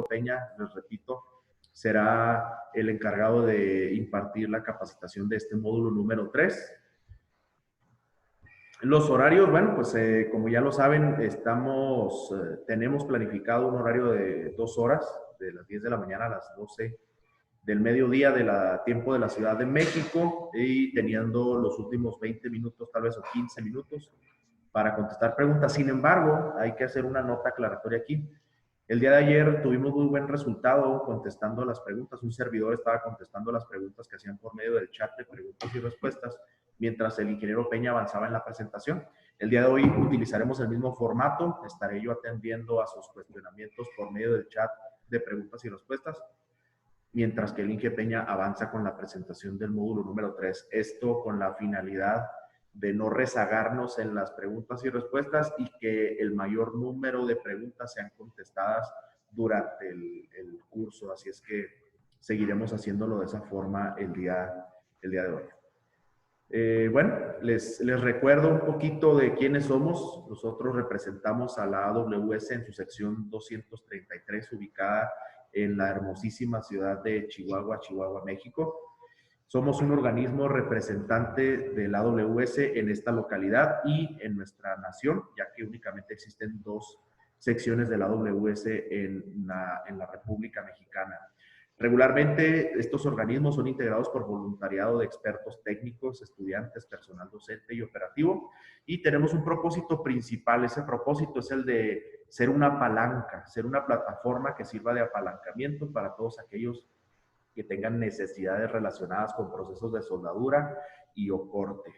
Peña, les repito, será el encargado de impartir la capacitación de este módulo número 3. Los horarios, bueno, pues como ya lo saben, tenemos planificado un horario de 2 horas, de las 10 de la mañana a las 12 del mediodía tiempo de la Ciudad de México, y teniendo los últimos 20 minutos, tal vez, o 15 minutos para contestar preguntas. Sin embargo, hay que hacer una nota aclaratoria aquí. El día de ayer tuvimos muy buen resultado contestando las preguntas. Un servidor estaba contestando las preguntas que hacían por medio del chat de preguntas y respuestas, mientras el ingeniero Peña avanzaba en la presentación. El día de hoy utilizaremos el mismo formato. Estaré yo atendiendo a sus cuestionamientos por medio del chat de preguntas y respuestas, mientras que el Inge Peña avanza con la presentación del módulo número 3. Esto con la finalidad de no rezagarnos en las preguntas y respuestas y que el mayor número de preguntas sean contestadas durante el curso. Así es que seguiremos haciéndolo de esa forma el día de hoy. Bueno, les recuerdo un poquito de quiénes somos. Nosotros representamos a la AWS en su sección 233, ubicada en la hermosísima ciudad de Chihuahua, México. Somos un organismo representante de la AWS en esta localidad y en nuestra nación, ya que únicamente existen 2 secciones de la AWS en la República Mexicana. Regularmente, estos organismos son integrados por voluntariado de expertos técnicos, estudiantes, personal docente y operativo, y tenemos un propósito principal. Ese propósito es el de ser una palanca, ser una plataforma que sirva de apalancamiento para todos aquellos que tengan necesidades relacionadas con procesos de soldadura y o corte.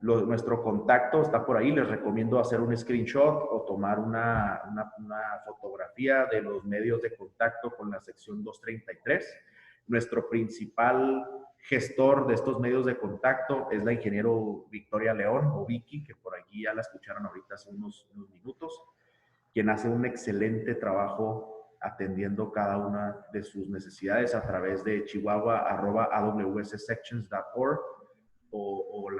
Nuestro contacto está por ahí. Les recomiendo hacer un screenshot o tomar una fotografía de los medios de contacto con la sección 233. Nuestro principal gestor de estos medios de contacto es la ingeniero Victoria León, o Vicky, que por aquí ya la escucharon ahorita hace unos minutos, quien hace un excelente trabajo atendiendo cada una de sus necesidades a través de chihuahua@awssections.org o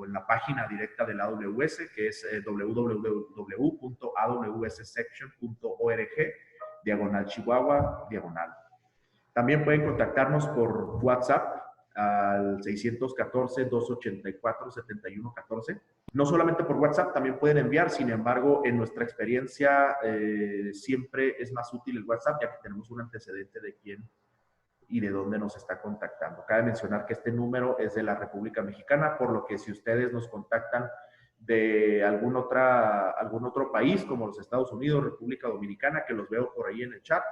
en la página directa de la AWS, que es www.awssection.org/Chihuahua. También pueden contactarnos por WhatsApp al 614-284-7114. No solamente por WhatsApp, también pueden enviar. Sin embargo, en nuestra experiencia siempre es más útil el WhatsApp, ya que tenemos un antecedente de quién y de dónde nos está contactando. Cabe mencionar que este número es de la República Mexicana, por lo que si ustedes nos contactan de algún otro país, como los Estados Unidos, República Dominicana, que los veo por ahí en el chat,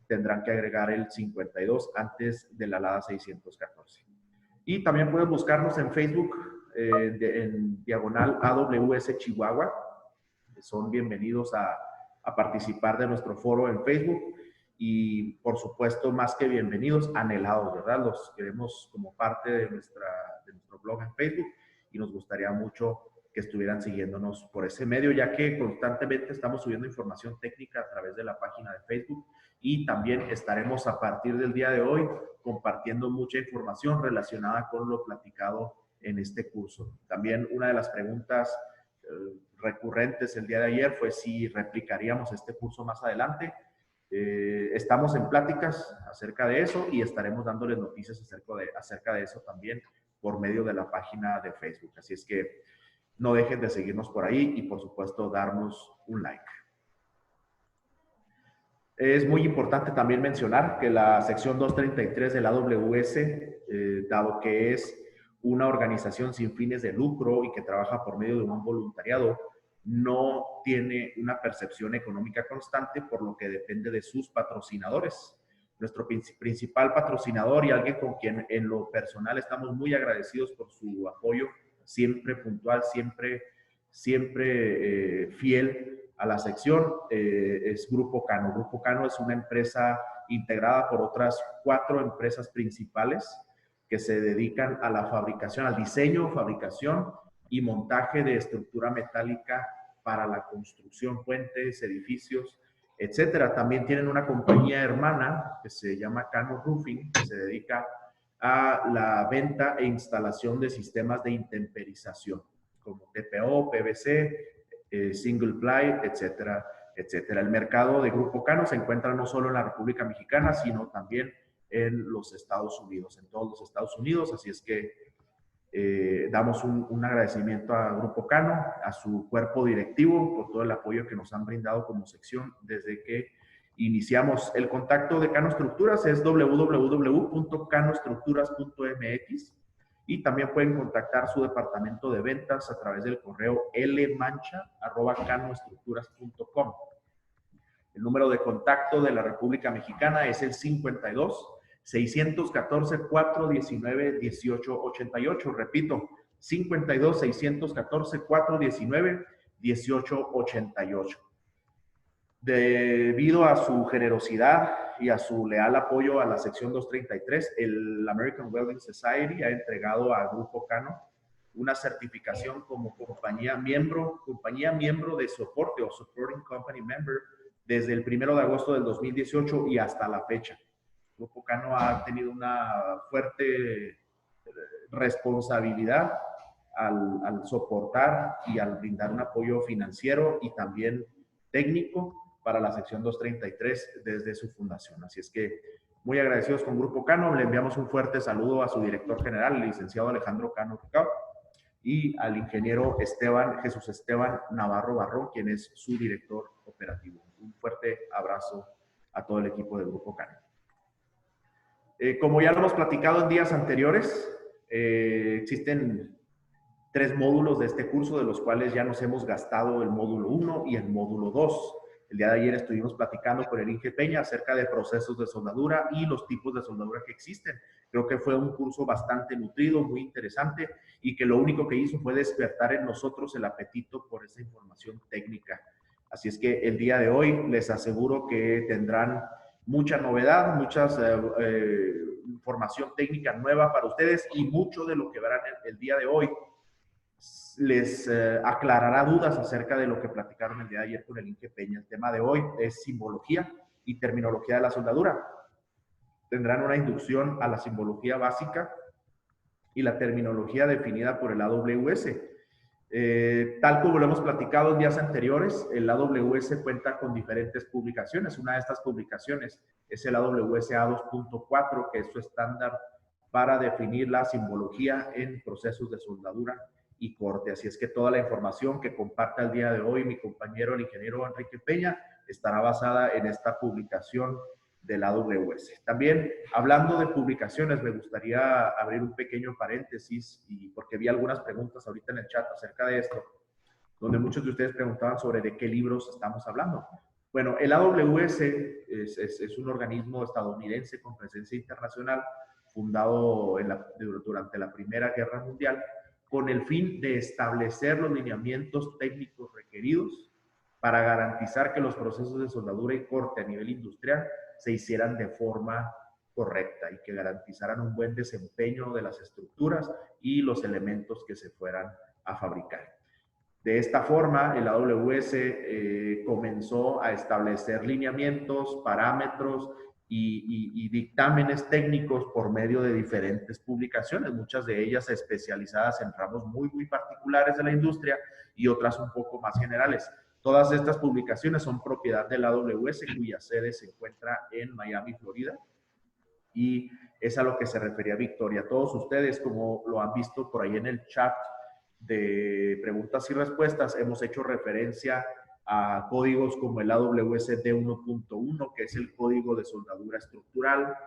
tendrán que agregar el 52 antes de la alada 614. Y también pueden buscarnos en Facebook, en diagonal AWS Chihuahua. Son bienvenidos a participar de nuestro foro en Facebook. Y por supuesto, más que bienvenidos, anhelados, ¿verdad? Los queremos como parte de nuestro blog en Facebook, y nos gustaría mucho que estuvieran siguiéndonos por ese medio, ya que constantemente estamos subiendo información técnica a través de la página de Facebook, y también estaremos a partir del día de hoy compartiendo mucha información relacionada con lo platicado en este curso. También una de las preguntas recurrentes el día de ayer fue si replicaríamos este curso más adelante. Estamos en pláticas acerca de eso y estaremos dándoles noticias acerca de eso también por medio de la página de Facebook. Así es que no dejen de seguirnos por ahí y, por supuesto, darnos un like. Es muy importante también mencionar que la sección 233 de la AWS, dado que es una organización sin fines de lucro y que trabaja por medio de un voluntariado, no tiene una percepción económica constante, por lo que depende de sus patrocinadores. Nuestro principal patrocinador, y alguien con quien en lo personal estamos muy agradecidos por su apoyo, siempre puntual, siempre fiel a la sección, es Grupo Cano. Grupo Cano es una empresa integrada por otras 4 empresas principales que se dedican a la fabricación, al diseño, fabricación y montaje de estructura metálica para la construcción, puentes, edificios, etcétera. También tienen una compañía hermana que se llama Cano Roofing, que se dedica a la venta e instalación de sistemas de intemperización, como TPO, PVC, single ply, etcétera. etcétera. El mercado de Grupo Cano se encuentra no solo en la República Mexicana, sino también en los Estados Unidos, en todos los Estados Unidos, así es que damos un agradecimiento a Grupo Cano, a su cuerpo directivo, por todo el apoyo que nos han brindado como sección desde que iniciamos. El contacto de Cano Estructuras es www.canoestructuras.mx y también pueden contactar su departamento de ventas a través del correo lmancha@canoestructuras.com. El número de contacto de la República Mexicana es el 52-614-419-1888. Repito, 52-614-419-1888. Debido a su generosidad y a su leal apoyo a la sección 233, el American Welding Society ha entregado a Grupo Cano una certificación como compañía miembro de soporte o Supporting Company Member desde el 1 de agosto del 2018 y hasta la fecha. Grupo Cano ha tenido una fuerte responsabilidad al soportar y al brindar un apoyo financiero y también técnico para la sección 233 desde su fundación. Así es que muy agradecidos con Grupo Cano. Le enviamos un fuerte saludo a su director general, el licenciado Alejandro Cano Rucao, y al ingeniero Jesús Esteban Navarro Barrón, quien es su director operativo. Un fuerte abrazo a todo el equipo de Grupo Cano. Como ya lo hemos platicado en días anteriores, existen 3 módulos de este curso, de los cuales ya nos hemos gastado el módulo 1 y el módulo 2. El día de ayer estuvimos platicando con el Inge Peña acerca de procesos de soldadura y los tipos de soldadura que existen. Creo que fue un curso bastante nutrido, muy interesante, y que lo único que hizo fue despertar en nosotros el apetito por esa información técnica. Así es que el día de hoy les aseguro que tendrán mucha novedad, mucha información técnica nueva para ustedes, y mucho de lo que verán el día de hoy les aclarará dudas acerca de lo que platicaron el día de ayer con el Inge Peña. El tema de hoy es simbología y terminología de la soldadura. Tendrán una inducción a la simbología básica y la terminología definida por el AWS. Tal como lo hemos platicado en días anteriores, el AWS cuenta con diferentes publicaciones. Una de estas publicaciones es el AWS A2.4, que es su estándar para definir la simbología en procesos de soldadura y corte. Así es que toda la información que comparta el día de hoy mi compañero, el ingeniero Enrique Peña, estará basada en esta publicación del AWS. También, hablando de publicaciones, me gustaría abrir un pequeño paréntesis, y porque vi algunas preguntas ahorita en el chat acerca de esto, donde muchos de ustedes preguntaban sobre de qué libros estamos hablando. Bueno, el AWS es un organismo estadounidense con presencia internacional, fundado durante la Primera Guerra Mundial, con el fin de establecer los lineamientos técnicos requeridos para garantizar que los procesos de soldadura y corte a nivel industrial se hicieran de forma correcta y que garantizaran un buen desempeño de las estructuras y los elementos que se fueran a fabricar. De esta forma, el AWS comenzó a establecer lineamientos, parámetros y dictámenes técnicos por medio de diferentes publicaciones, muchas de ellas especializadas en ramos muy particulares de la industria y otras un poco más generales. Todas estas publicaciones son propiedad del AWS, cuya sede se encuentra en Miami, Florida, y es a lo que se refería Victoria. Todos ustedes, como lo han visto por ahí en el chat de preguntas y respuestas, hemos hecho referencia a códigos como el AWS D1.1, que es el código de soldadura estructural.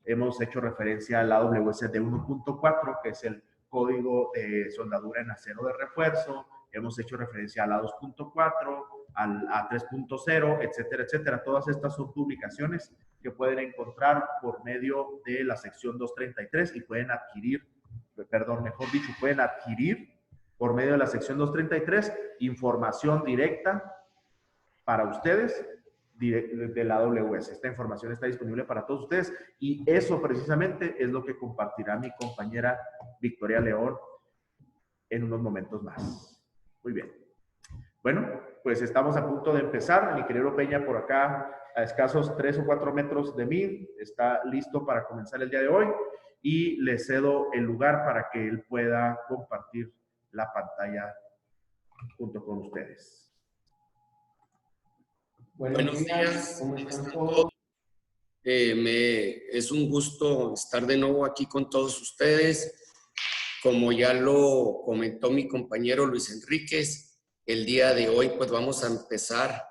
Hemos hecho referencia al AWS D1.4, que es el código de soldadura en acero de refuerzo. Hemos hecho referencia al A2.4, al A3.0, etcétera, etcétera. Todas estas son publicaciones que pueden encontrar por medio de la sección 233 y pueden adquirir, pueden adquirir por medio de la sección 233 información directa para ustedes de la AWS. Esta información está disponible para todos ustedes y eso precisamente es lo que compartirá mi compañera Victoria León en unos momentos más. Muy bien. Bueno, pues estamos a punto de empezar. Mi querido Peña por acá, a escasos 3 o 4 metros de mí, está listo para comenzar el día de hoy y le cedo el lugar para que él pueda compartir la pantalla junto con ustedes. Buenos días, ¿cómo están todos? Es un gusto estar de nuevo aquí con todos ustedes. Como ya lo comentó mi compañero Luis Enríquez, el día de hoy pues vamos a empezar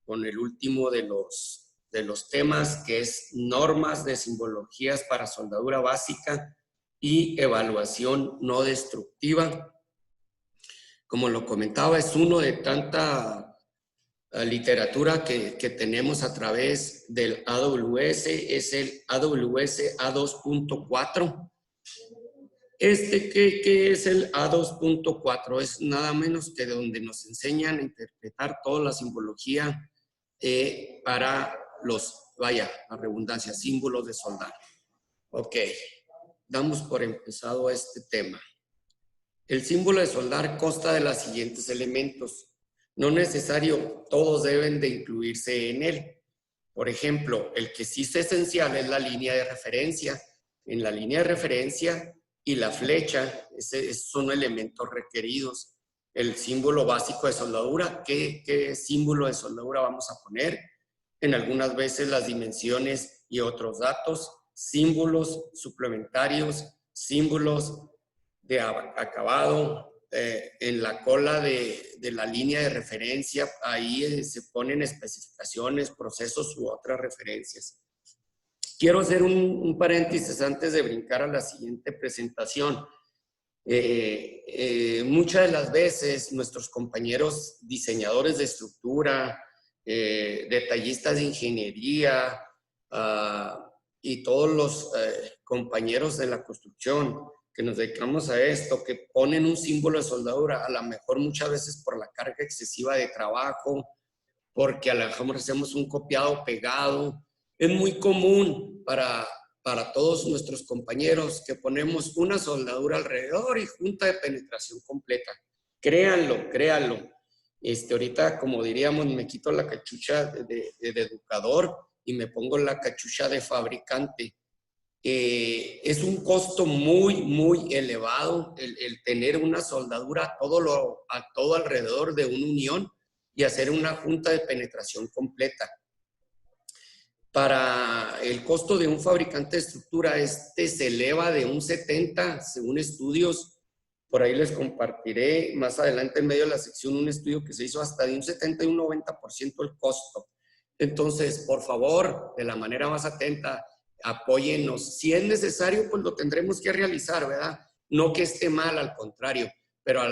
con el último de los temas, que es normas de simbologías para soldadura básica y evaluación no destructiva. Como lo comentaba, es uno de tanta literatura que tenemos a través del AWS, es el AWS A2.4. ¿Qué es el A2.4? Es nada menos que donde nos enseñan a interpretar toda la simbología para la redundancia, símbolos de soldar. Ok, damos por empezado este tema. El símbolo de soldar consta de los siguientes elementos. No necesario, todos deben de incluirse en él. Por ejemplo, el que sí es esencial es la línea de referencia. En la línea de referencia y la flecha, esos son elementos requeridos. El símbolo básico de soldadura, ¿qué símbolo de soldadura vamos a poner? En algunas veces las dimensiones y otros datos, símbolos suplementarios, símbolos de acabado. En la cola de la línea de referencia, ahí se ponen especificaciones, procesos u otras referencias. Quiero hacer un paréntesis antes de brincar a la siguiente presentación. Muchas de las veces nuestros compañeros diseñadores de estructura, detallistas de ingeniería y todos los compañeros de la construcción que nos dedicamos a esto, que ponen un símbolo de soldadura, a lo mejor muchas veces por la carga excesiva de trabajo, porque a lo mejor hacemos un copiado pegado. Es muy común para todos nuestros compañeros que ponemos una soldadura alrededor y junta de penetración completa. Créanlo, créanlo. Ahorita, como diríamos, me quito la cachucha de educador y me pongo la cachucha de fabricante. Es un costo muy, muy elevado el tener una soldadura a todo alrededor de una unión y hacer una junta de penetración completa. Para el costo de un fabricante de estructura, se eleva de un 70, según estudios. Por ahí les compartiré más adelante en medio de la sección un estudio que se hizo hasta de un 70 y un 90% el costo. Entonces, por favor, de la manera más atenta, apóyennos. Si es necesario, pues lo tendremos que realizar, ¿verdad? No que esté mal, al contrario, pero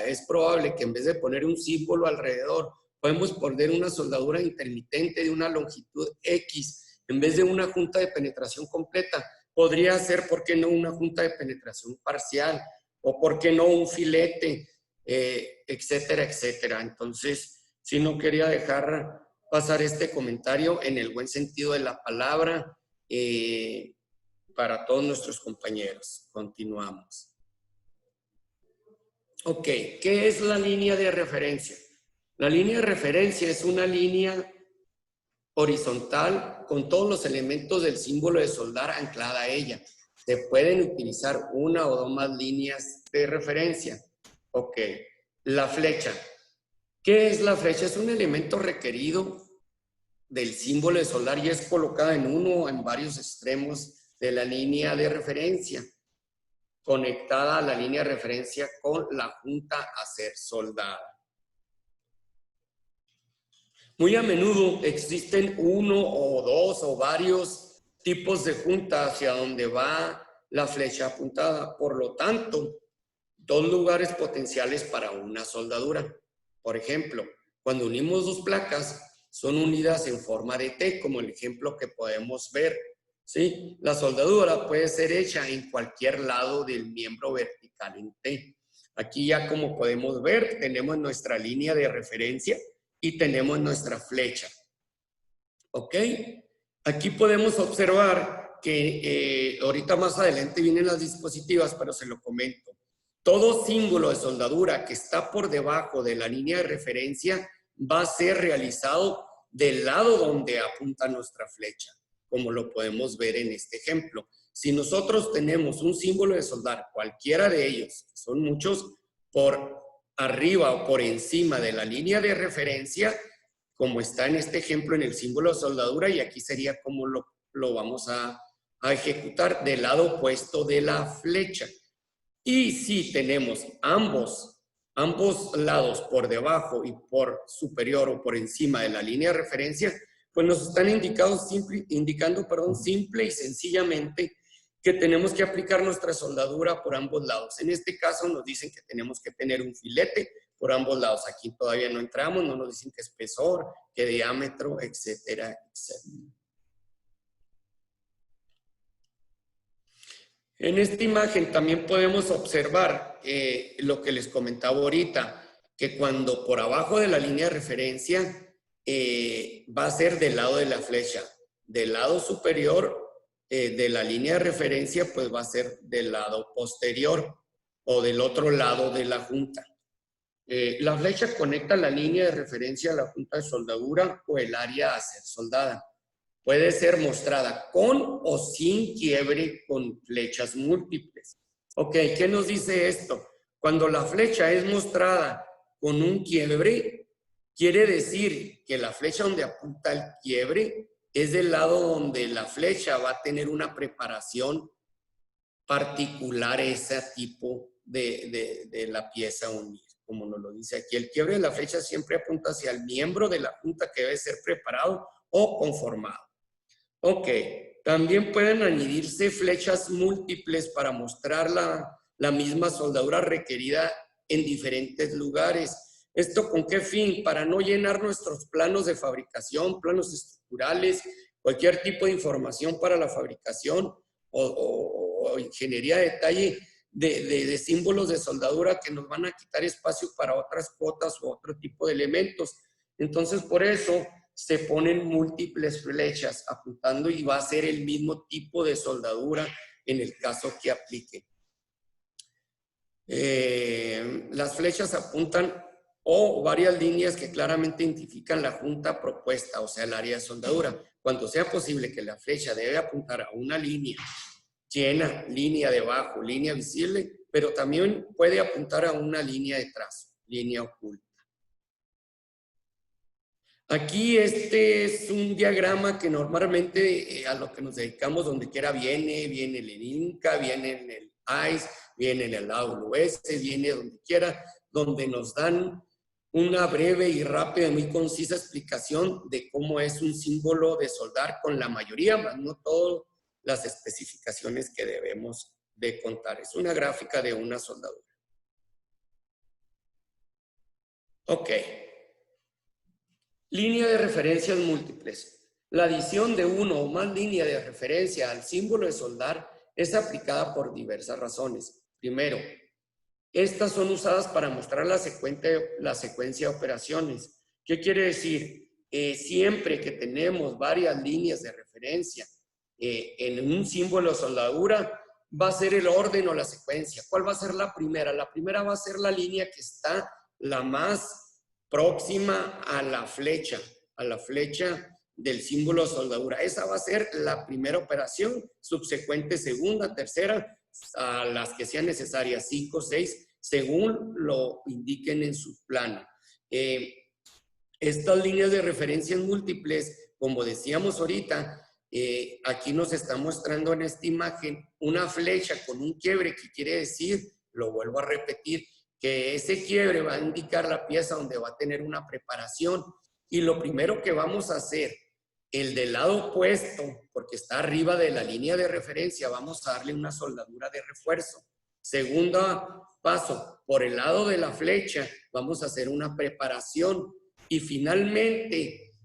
es probable que en vez de poner un símbolo alrededor, podemos poner una soldadura intermitente de una longitud X, en vez de una junta de penetración completa. Podría ser, ¿por qué no una junta de penetración parcial? O ¿por qué no un filete? Etcétera, etcétera. Entonces, sí, no quería dejar pasar este comentario en el buen sentido de la palabra para todos nuestros compañeros. Continuamos. Ok, ¿qué es la línea de referencia? La línea de referencia es una línea horizontal con todos los elementos del símbolo de soldar anclada a ella. Se pueden utilizar una o dos más líneas de referencia. Ok, la flecha. ¿Qué es la flecha? Es un elemento requerido del símbolo de soldar y es colocada en uno o en varios extremos de la línea de referencia, conectada a la línea de referencia con la junta a ser soldada. Muy a menudo existen uno o dos o varios tipos de junta hacia donde va la flecha apuntada. Por lo tanto, dos lugares potenciales para una soldadura. Por ejemplo, cuando unimos dos placas, son unidas en forma de T, como el ejemplo que podemos ver. ¿Sí? La soldadura puede ser hecha en cualquier lado del miembro vertical en T. Aquí ya, como podemos ver, tenemos nuestra línea de referencia y tenemos nuestra flecha. ¿Ok? Aquí podemos observar que ahorita más adelante vienen las dispositivas, pero se lo comento. Todo símbolo de soldadura que está por debajo de la línea de referencia va a ser realizado del lado donde apunta nuestra flecha, como lo podemos ver en este ejemplo. Si nosotros tenemos un símbolo de soldar, cualquiera de ellos, que son muchos, por arriba o por encima de la línea de referencia, como está en este ejemplo en el símbolo de soldadura, y aquí sería como lo vamos a ejecutar del lado opuesto de la flecha. Y si tenemos ambos lados por debajo y por superior o por encima de la línea de referencia, pues nos están indicando simple y sencillamente que tenemos que aplicar nuestra soldadura por ambos lados. En este caso nos dicen que tenemos que tener un filete por ambos lados. Aquí todavía no entramos, no nos dicen qué espesor, qué diámetro, etcétera, etcétera. En esta imagen también podemos observar lo que les comentaba ahorita, que cuando por abajo de la línea de referencia va a ser del lado de la flecha, del lado superior de la línea de referencia pues va a ser del lado posterior o del otro lado de la junta. La flecha conecta la línea de referencia a la junta de soldadura o el área a ser soldada. Puede ser mostrada con o sin quiebre con flechas múltiples. Ok, ¿qué nos dice esto? Cuando la flecha es mostrada con un quiebre, quiere decir que la flecha donde apunta el quiebre es del lado donde la flecha va a tener una preparación particular, ese tipo de la pieza unida. Como nos lo dice aquí, el quiebre de la flecha siempre apunta hacia el miembro de la junta que debe ser preparado o conformado. Ok, también pueden añadirse flechas múltiples para mostrar la misma soldadura requerida en diferentes lugares. ¿Esto con qué fin? Para no llenar nuestros planos de fabricación, planos estructurales, cualquier tipo de información para la fabricación o ingeniería de detalle de símbolos de soldadura que nos van a quitar espacio para otras cuotas u otro tipo de elementos. Entonces, por eso se ponen múltiples flechas apuntando y va a ser el mismo tipo de soldadura en el caso que aplique. Las flechas apuntan o varias líneas que claramente identifican la junta propuesta, o sea, el área de soldadura. Cuando sea posible que la flecha debe apuntar a una línea llena, línea debajo, línea visible, pero también puede apuntar a una línea de trazo, línea oculta. Aquí este es un diagrama que normalmente a lo que nos dedicamos donde quiera viene en el INCA, viene en el ICE, viene en el AWS, viene donde quiera, donde nos dan una breve y rápida y muy concisa explicación de cómo es un símbolo de soldar con la mayoría, más no todas las especificaciones que debemos de contar. Es una gráfica de una soldadura. Ok. Línea de referencias múltiples. La adición de uno o más líneas de referencia al símbolo de soldar es aplicada por diversas razones. Primero, estas son usadas para mostrar la secuencia de operaciones. ¿Qué quiere decir? Siempre que tenemos varias líneas de referencia en un símbolo de soldadura, va a ser el orden o la secuencia. ¿Cuál va a ser la primera? La primera va a ser la línea que está la más próxima a la flecha del símbolo de soldadura. Esa va a ser la primera operación, subsecuente segunda, tercera, a las que sean necesarias, 5, 6, según lo indiquen en su plano. Estas líneas de referencias múltiples, como decíamos ahorita, aquí nos está mostrando en esta imagen una flecha con un quiebre, que quiere decir, lo vuelvo a repetir, que ese quiebre va a indicar la pieza donde va a tener una preparación. Y lo primero que vamos a hacer, el del lado opuesto, porque está arriba de la línea de referencia, vamos a darle una soldadura de refuerzo. Segundo paso, por el lado de la flecha, vamos a hacer una preparación. Y finalmente,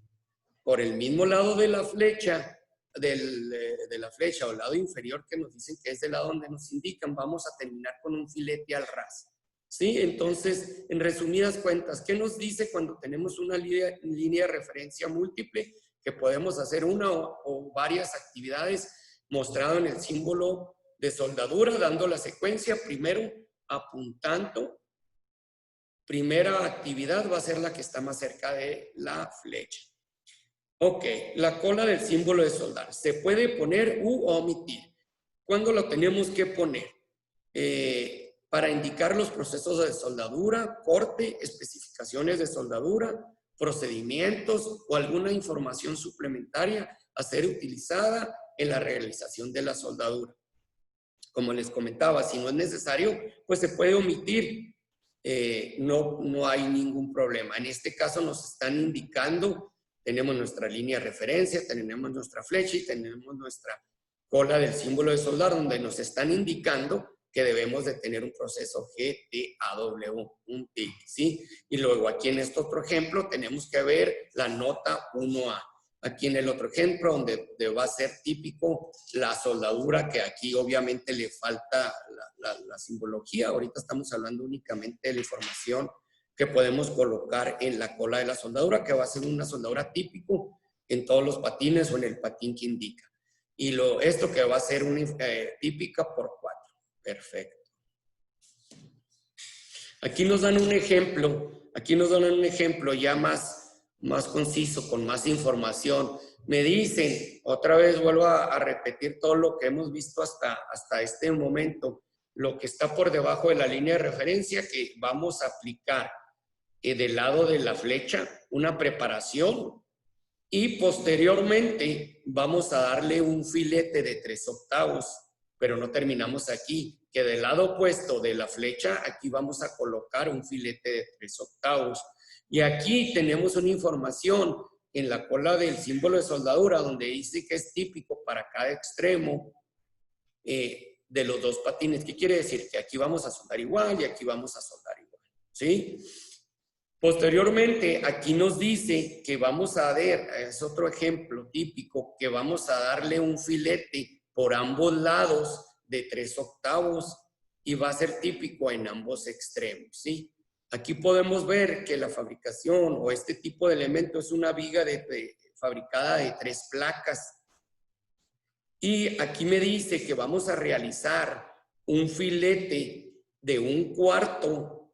por el mismo lado de la flecha, de la flecha o el lado inferior que nos dicen que es el lado donde nos indican, vamos a terminar con un filete al ras. ¿Sí? Entonces, en resumidas cuentas, ¿qué nos dice cuando tenemos una línea de referencia múltiple? Que podemos hacer una o varias actividades mostrado en el símbolo de soldadura, dando la secuencia, primero apuntando. Primera actividad va a ser la que está más cerca de la flecha. Ok, la cola del símbolo de soldar. Se puede poner u omitir. ¿Cuándo lo tenemos que poner? Para indicar los procesos de soldadura, corte, especificaciones de soldadura procedimientos o alguna información suplementaria a ser utilizada en la realización de la soldadura. Como les comentaba, si no es necesario, pues se puede omitir. No hay ningún problema. En este caso nos están indicando, tenemos nuestra línea de referencia, tenemos nuestra flecha y tenemos nuestra cola del símbolo de soldar, donde nos están indicando que debemos de tener un proceso GTAW, un TIC, ¿sí? Y luego aquí en este otro ejemplo tenemos que ver la nota 1A. Aquí en el otro ejemplo, donde va a ser típico la soldadura, que aquí obviamente le falta la simbología. Ahorita estamos hablando únicamente de la información que podemos colocar en la cola de la soldadura, que va a ser una soldadura típico en todos los patines o en el patín que indica. Y esto que va a ser una típica por 4. Perfecto. Aquí nos dan un ejemplo ya más conciso, con más información. Me dicen, otra vez vuelvo a repetir todo lo que hemos visto hasta este momento, lo que está por debajo de la línea de referencia, que vamos a aplicar del lado de la flecha una preparación y posteriormente vamos a darle un filete de 3/8, pero no terminamos aquí, que del lado opuesto de la flecha, aquí vamos a colocar un filete de 3/8. Y aquí tenemos una información en la cola del símbolo de soldadura, donde dice que es típico para cada extremo de los dos patines. ¿Qué quiere decir? Que aquí vamos a soldar igual y aquí vamos a soldar igual, ¿sí? Posteriormente, aquí nos dice que vamos a ver, es otro ejemplo típico, que vamos a darle un filete por ambos lados de 3/8 y va a ser típico en ambos extremos, ¿sí? Aquí podemos ver que la fabricación o este tipo de elemento es una viga fabricada de 3 placas. Y aquí me dice que vamos a realizar un filete de 1/4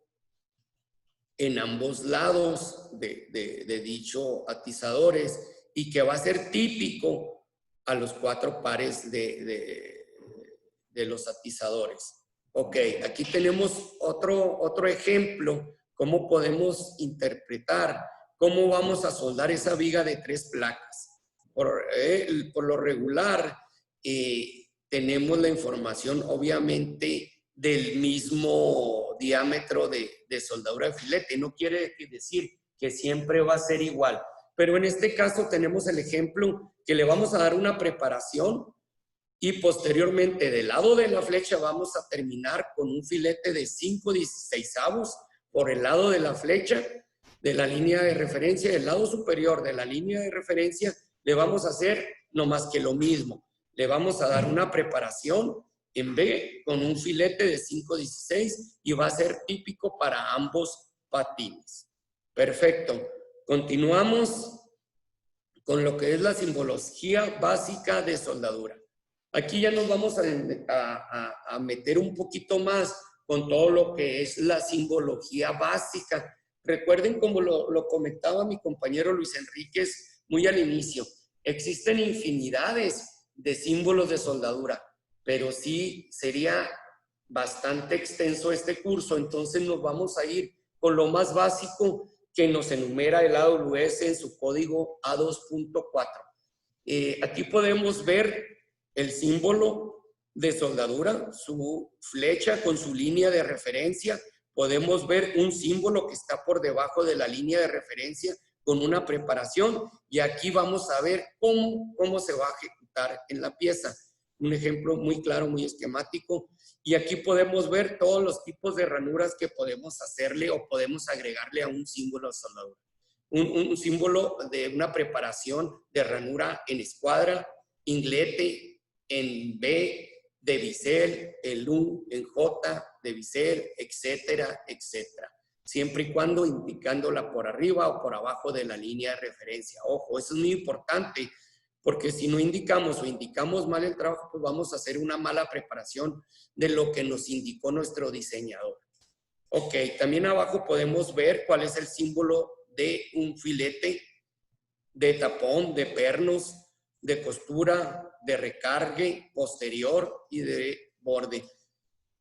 en ambos lados de dicho atizadores y que va a ser típico a los 4 pares de los atizadores. Ok, aquí tenemos otro ejemplo, cómo podemos interpretar, cómo vamos a soldar esa viga de 3 placas. Por lo regular, tenemos la información obviamente del mismo diámetro de soldadura de filete. No quiere decir que siempre va a ser igual, pero en este caso tenemos el ejemplo que le vamos a dar una preparación y posteriormente del lado de la flecha vamos a terminar con un filete de 5/16 por el lado de la flecha de la línea de referencia. Del lado superior de la línea de referencia le vamos a hacer no más que lo mismo. Le vamos a dar una preparación en B con un filete de 5/16 y va a ser típico para ambos patines. Perfecto. Continuamos con lo que es la simbología básica de soldadura. Aquí ya nos vamos a meter un poquito más con todo lo que es la simbología básica. Recuerden, como lo comentaba mi compañero Luis Enríquez muy al inicio, existen infinidades de símbolos de soldadura, pero sí sería bastante extenso este curso, entonces nos vamos a ir con lo más básico que nos enumera el AWS en su código A2.4. Aquí podemos ver el símbolo de soldadura, su flecha con su línea de referencia. Podemos ver un símbolo que está por debajo de la línea de referencia con una preparación y aquí vamos a ver cómo se va a ejecutar en la pieza. Un ejemplo muy claro, muy esquemático. Y aquí podemos ver todos los tipos de ranuras que podemos hacerle o podemos agregarle a un símbolo de soldadura. Un símbolo de una preparación de ranura en escuadra, inglete, en B, de bisel, en U, en J, de bisel, etcétera, etcétera. Siempre y cuando indicándola por arriba o por abajo de la línea de referencia. Ojo, eso es muy importante, porque si no indicamos o indicamos mal el trabajo, pues vamos a hacer una mala preparación de lo que nos indicó nuestro diseñador. Ok, también abajo podemos ver cuál es el símbolo de un filete de tapón, de pernos, de costura, de recargue posterior y de borde.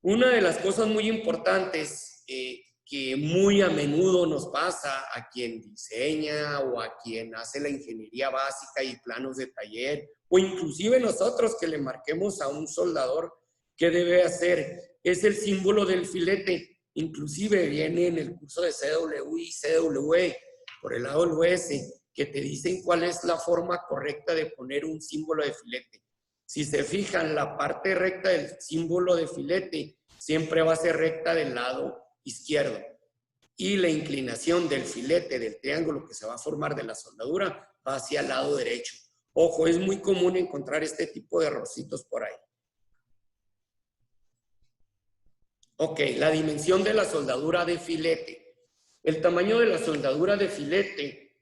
Una de las cosas muy importantes que que muy a menudo nos pasa a quien diseña o a quien hace la ingeniería básica y planos de taller, o inclusive nosotros que le marquemos a un soldador qué debe hacer, es el símbolo del filete. Inclusive viene en el curso de CW y CWE, por el lado del US, que te dicen cuál es la forma correcta de poner un símbolo de filete. Si se fijan, la parte recta del símbolo de filete siempre va a ser recta del lado izquierdo. Y la inclinación del filete, del triángulo que se va a formar de la soldadura, va hacia el lado derecho. Ojo, es muy común encontrar este tipo de errorcitos por ahí. Ok, la dimensión de la soldadura de filete. El tamaño de la soldadura de filete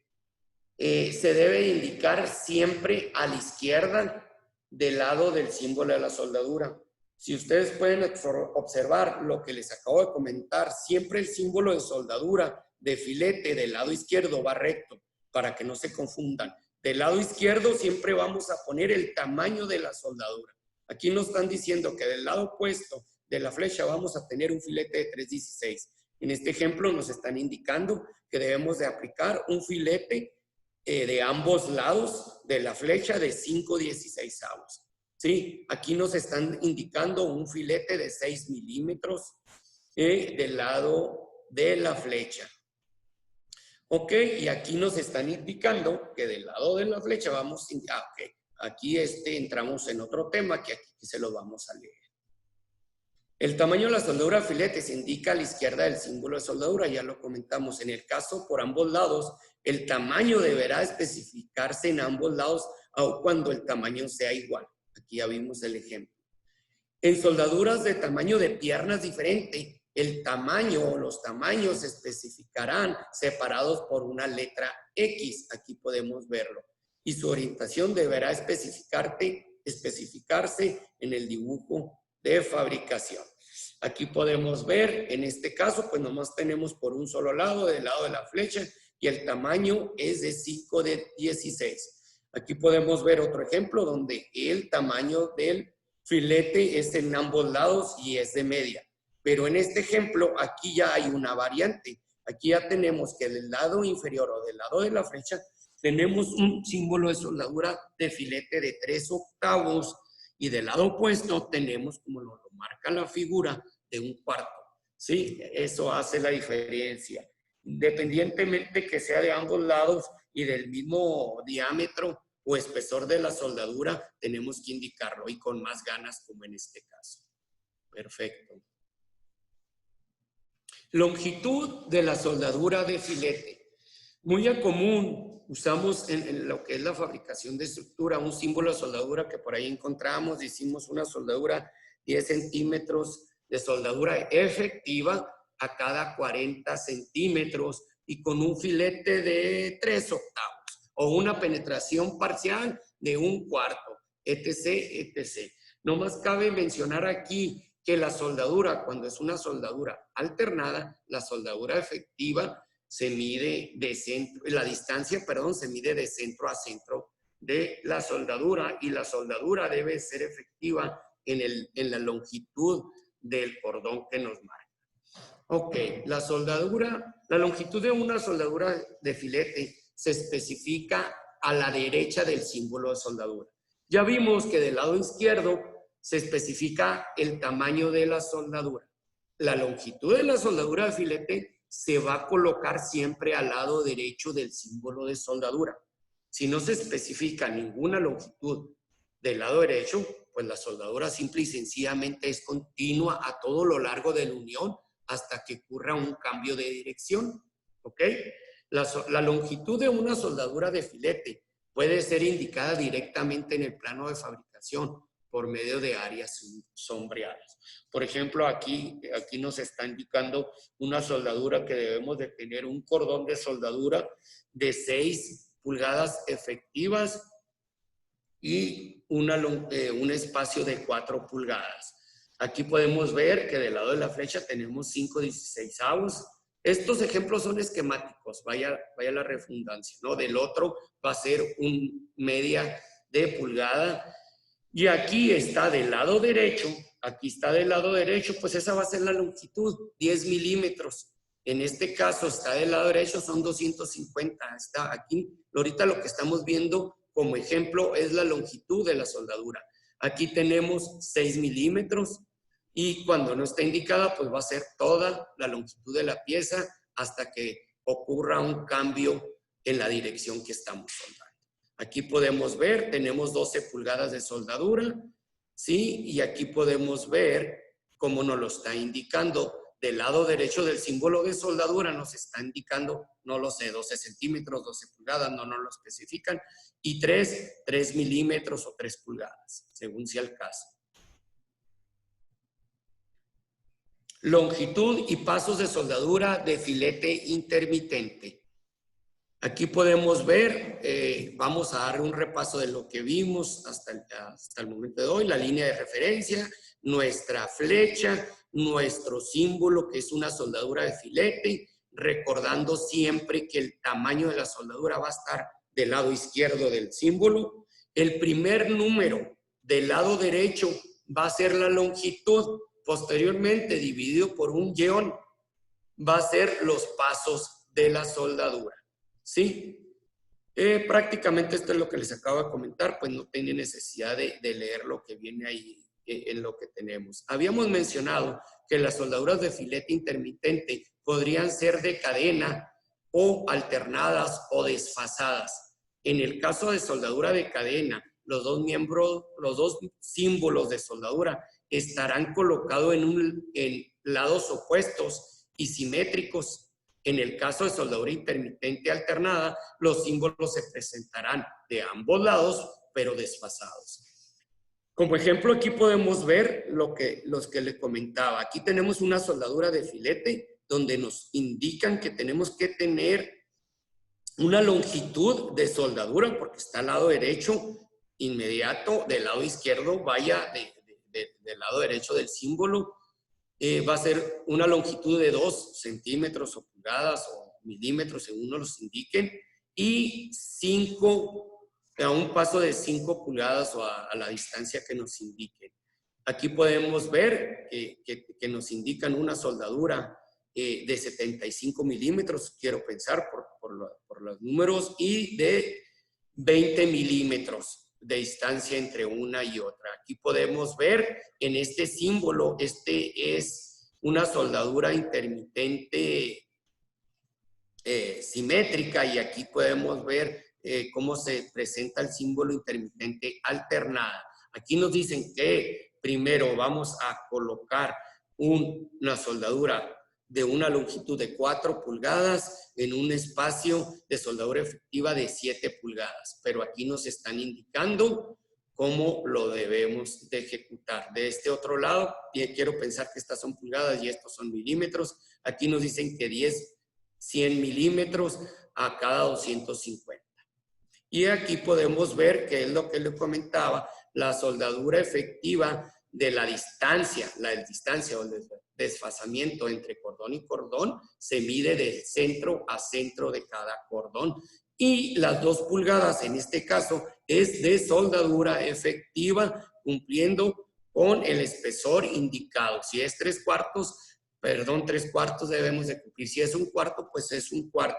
se debe indicar siempre a la izquierda del lado del símbolo de la soldadura. Si ustedes pueden observar lo que les acabo de comentar, siempre el símbolo de soldadura de filete del lado izquierdo va recto, para que no se confundan. Del lado izquierdo siempre vamos a poner el tamaño de la soldadura. Aquí nos están diciendo que del lado opuesto de la flecha vamos a tener un filete de 3/16. En este ejemplo nos están indicando que debemos de aplicar un filete de ambos lados de la flecha de 5/16. ¿Sí? Aquí nos están indicando un filete de 6 milímetros del lado de la flecha. Ok, y aquí nos están indicando que del lado de la flecha vamos... ok, aquí entramos en otro tema que aquí se lo vamos a leer. El tamaño de la soldadura de filete se indica a la izquierda del símbolo de soldadura, ya lo comentamos. En el caso por ambos lados, el tamaño deberá especificarse en ambos lados, aun cuando el tamaño sea igual. Aquí ya vimos el ejemplo. En soldaduras de tamaño de piernas diferente, el tamaño o los tamaños se especificarán separados por una letra X. Aquí podemos verlo. Y su orientación deberá especificarse en el dibujo de fabricación. Aquí podemos ver, en este caso, pues nomás tenemos por un solo lado, del lado de la flecha, y el tamaño es de 5/16. Aquí podemos ver otro ejemplo donde el tamaño del filete es en ambos lados y es de media. Pero en este ejemplo, aquí ya hay una variante. Aquí ya tenemos que del lado inferior o del lado de la flecha, tenemos un símbolo de soldadura de filete de 3/8 y del lado opuesto tenemos, como lo marca la figura, de 1/4. ¿Sí? Eso hace la diferencia. Independientemente que sea de ambos lados y del mismo diámetro o espesor de la soldadura, tenemos que indicarlo y con más ganas como en este caso. Perfecto. Longitud de la soldadura de filete. Muy a común usamos en lo que es la fabricación de estructura un símbolo de soldadura que por ahí encontramos. Hicimos una soldadura 10 centímetros de soldadura efectiva a cada 40 centímetros y con un filete de 3/8 o una penetración parcial de 1/4, etc., etc. No más cabe mencionar aquí que la soldadura, cuando es una soldadura alternada, la soldadura efectiva se mide de centro, la distancia, perdón, se mide de centro a centro de la soldadura y la soldadura debe ser efectiva en la longitud del cordón que nos marca. Ok, la longitud de una soldadura de filete se especifica a la derecha del símbolo de soldadura. Ya vimos que del lado izquierdo se especifica el tamaño de la soldadura. La longitud de la soldadura de filete se va a colocar siempre al lado derecho del símbolo de soldadura. Si no se especifica ninguna longitud del lado derecho, pues la soldadura simple y sencillamente es continua a todo lo largo de la unión hasta que ocurra un cambio de dirección. ¿Ok? La longitud de una soldadura de filete puede ser indicada directamente en el plano de fabricación por medio de áreas sombreadas. Por ejemplo, aquí nos está indicando una soldadura que debemos de tener un cordón de soldadura de 6 pulgadas efectivas y un espacio de 4 pulgadas. Aquí podemos ver que del lado de la flecha tenemos 5/16. Estos ejemplos son esquemáticos, vaya la redundancia, ¿no? Del otro va a ser un media de pulgada. Y aquí está del lado derecho, pues esa va a ser la longitud, 10 milímetros. En este caso está del lado derecho, son 250. Está aquí, ahorita lo que estamos viendo como ejemplo es la longitud de la soldadura. Aquí tenemos 6 milímetros y cuando no está indicada, pues va a ser toda la longitud de la pieza hasta que ocurra un cambio en la dirección que estamos soldando. Aquí podemos ver, tenemos 12 pulgadas de soldadura, ¿sí? Y aquí podemos ver cómo nos lo está indicando. Del lado derecho del símbolo de soldadura nos está indicando, no lo sé, 12 centímetros, 12 pulgadas, no nos lo especifican, y 3 milímetros o 3 pulgadas, según sea el caso. Longitud y pasos de soldadura de filete intermitente. Aquí podemos ver, vamos a dar un repaso de lo que vimos hasta el momento de hoy, la línea de referencia, nuestra flecha, nuestro símbolo que es una soldadura de filete, recordando siempre que el tamaño de la soldadura va a estar del lado izquierdo del símbolo. El primer número del lado derecho va a ser la longitud, posteriormente dividido por un guión va a ser los pasos de la soldadura. ¿Sí? Prácticamente esto es lo que les acabo de comentar, pues no tiene necesidad de leer lo que viene ahí en lo que tenemos. Habíamos mencionado que las soldaduras de filete intermitente podrían ser de cadena o alternadas o desfasadas. En el caso de soldadura de cadena, los dos símbolos de soldadura estarán colocados en lados opuestos y simétricos. En el caso de soldadura intermitente alternada, los símbolos se presentarán de ambos lados, pero desfasados. Como ejemplo, aquí podemos ver los que les comentaba. Aquí tenemos una soldadura de filete, donde nos indican que tenemos que tener una longitud de soldadura, porque está al lado derecho inmediato, del lado izquierdo, vaya del lado derecho del símbolo. Va a ser una longitud de 2 centímetros o pulgadas o milímetros, según nos los indiquen, y a un paso de 5 pulgadas o a la distancia que nos indiquen. Aquí podemos ver que nos indican una soldadura de 75 milímetros, quiero pensar por los números, y de 20 milímetros de distancia entre una y otra. Aquí podemos ver en este símbolo, este es una soldadura intermitente simétrica, y aquí podemos ver cómo se presenta el símbolo intermitente alternada. Aquí nos dicen que primero vamos a colocar una soldadura de una longitud de 4 pulgadas en un espacio de soldadura efectiva de 7 pulgadas. Pero aquí nos están indicando cómo lo debemos de ejecutar. De este otro lado, quiero pensar que estas son pulgadas y estos son milímetros. Aquí nos dicen que 100 milímetros a cada 250. Y aquí podemos ver, que es lo que le comentaba, la soldadura efectiva de la distancia o el desfasamiento entre cordón y cordón se mide de centro a centro de cada cordón. Y las 2 pulgadas en este caso es de soldadura efectiva, cumpliendo con el espesor indicado. Si es 3 cuartos debemos de cumplir. Si es 1 cuarto, pues es 1 cuarto.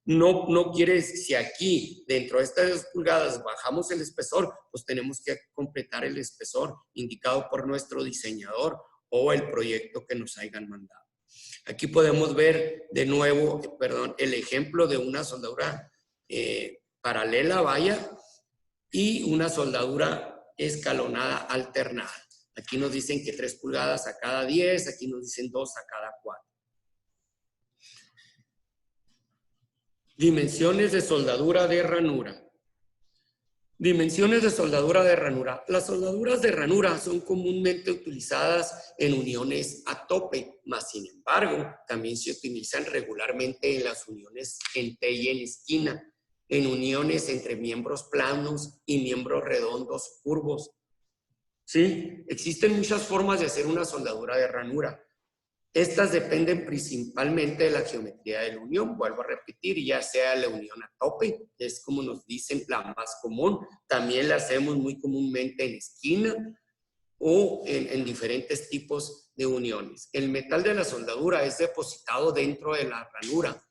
No quiere, si aquí dentro de estas 2 pulgadas bajamos el espesor, pues tenemos que completar el espesor indicado por nuestro diseñador o el proyecto que nos hayan mandado. Aquí podemos ver de nuevo, el ejemplo de una soldadura paralela, vaya, y una soldadura escalonada alternada. Aquí nos dicen que 3 pulgadas a cada 10, aquí nos dicen 2 a cada 4. Dimensiones de soldadura de ranura. Dimensiones de soldadura de ranura. Las soldaduras de ranura son comúnmente utilizadas en uniones a tope, mas sin embargo, también se utilizan regularmente en las uniones en T y en esquina, en uniones entre miembros planos y miembros redondos curvos. ¿Sí? Existen muchas formas de hacer una soldadura de ranura. Estas dependen principalmente de la geometría de la unión, vuelvo a repetir, ya sea la unión a tope, que es como nos dicen la más común, también la hacemos muy comúnmente en esquina o en diferentes tipos de uniones. El metal de la soldadura es depositado dentro de la ranura.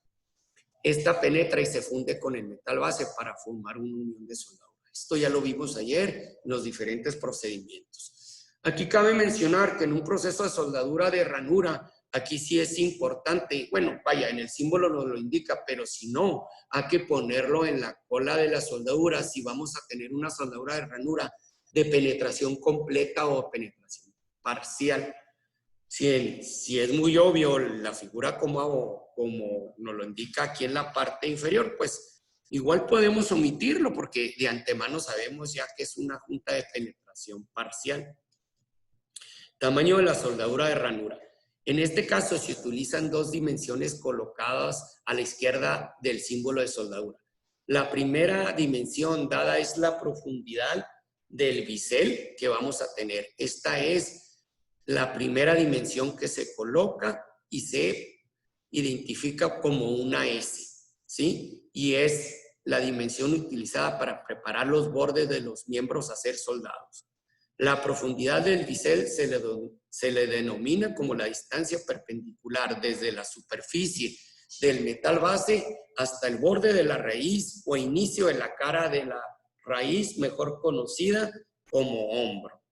Esta penetra y se funde con el metal base para formar una unión de soldadura. Esto ya lo vimos ayer en los diferentes procedimientos. Aquí cabe mencionar que en un proceso de soldadura de ranura, aquí sí es importante, bueno, vaya, en el símbolo nos lo indica, pero si no, hay que ponerlo en la cola de la soldadura si vamos a tener una soldadura de ranura de penetración completa o penetración parcial. Si es muy obvio la figura como nos lo indica aquí en la parte inferior, pues igual podemos omitirlo porque de antemano sabemos ya que es una junta de penetración parcial. Tamaño de la soldadura de ranura. En este caso se utilizan dos dimensiones colocadas a la izquierda del símbolo de soldadura. La primera dimensión dada es la profundidad del bisel que vamos a tener. Esta es la primera dimensión que se coloca y se identifica como una S, ¿sí? Y es la dimensión utilizada para preparar los bordes de los miembros a ser soldados. La profundidad del bisel se le denomina como la distancia perpendicular desde la superficie del metal base hasta el borde de la raíz o inicio de la cara de la raíz, mejor conocida como hombro.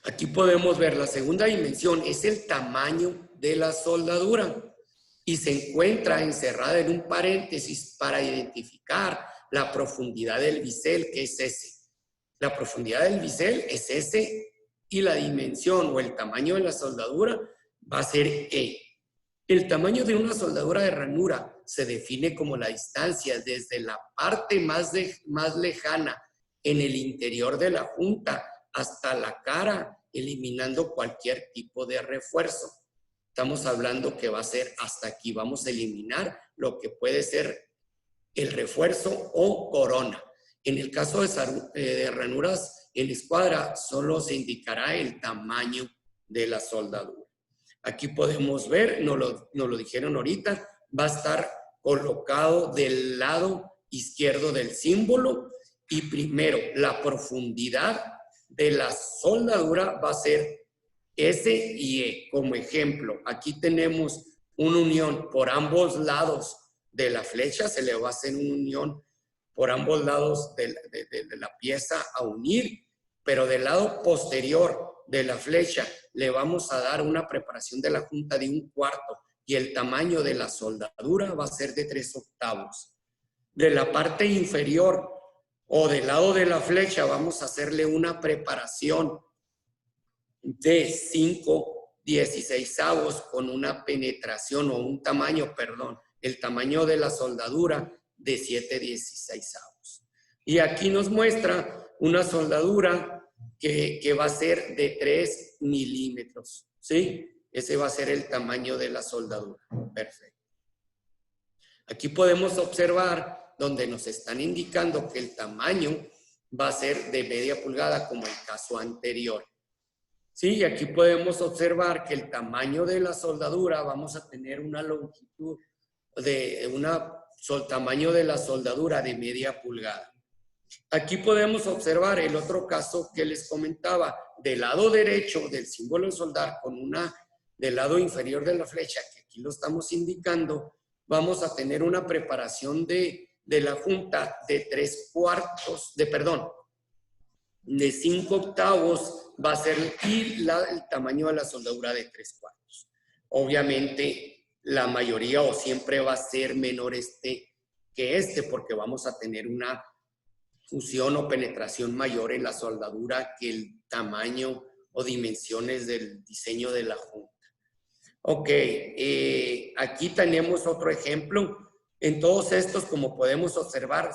Aquí podemos ver la segunda dimensión, es el tamaño de la soldadura y se encuentra encerrada en un paréntesis para identificar la profundidad del bisel, que es S. La profundidad del bisel es S y la dimensión o el tamaño de la soldadura va a ser E. El tamaño de una soldadura de ranura se define como la distancia desde la parte más lejana en el interior de la junta hasta la cara, eliminando cualquier tipo de refuerzo. Estamos hablando que va a ser hasta aquí. Vamos a eliminar lo que puede ser el refuerzo o corona. En el caso de ranuras en escuadra, solo se indicará el tamaño de la soldadura. Aquí podemos ver, nos lo dijeron ahorita, va a estar colocado del lado izquierdo del símbolo y primero la profundidad de la soldadura va a ser S y E. Como ejemplo, aquí tenemos una unión por ambos lados de la flecha, se le va a hacer una unión por ambos lados de la pieza a unir, pero del lado posterior de la flecha le vamos a dar una preparación de la junta de 1/4 y el tamaño de la soldadura va a ser de 3/8. De la parte inferior o del lado de la flecha vamos a hacerle una preparación de 5/16 con una penetración o un tamaño, perdón, el tamaño de la soldadura de 7/16. Y aquí nos muestra una soldadura que va a ser de 3 milímetros, ¿sí? Ese va a ser el tamaño de la soldadura. Perfecto. Aquí podemos observar donde nos están indicando que el tamaño va a ser de media pulgada como el caso anterior. Sí, y aquí podemos observar que el tamaño de la soldadura vamos a tener una longitud de tamaño de la soldadura de media pulgada. Aquí podemos observar el otro caso que les comentaba, del lado derecho del símbolo de soldar con del lado inferior de la flecha, que aquí lo estamos indicando, vamos a tener una preparación de la junta de 5/8 va a ser el tamaño de la soldadura de 3/4. Obviamente la mayoría o siempre va a ser menor que porque vamos a tener una fusión o penetración mayor en la soldadura que el tamaño o dimensiones del diseño de la junta. Ok, aquí tenemos otro ejemplo. En todos estos, como podemos observar,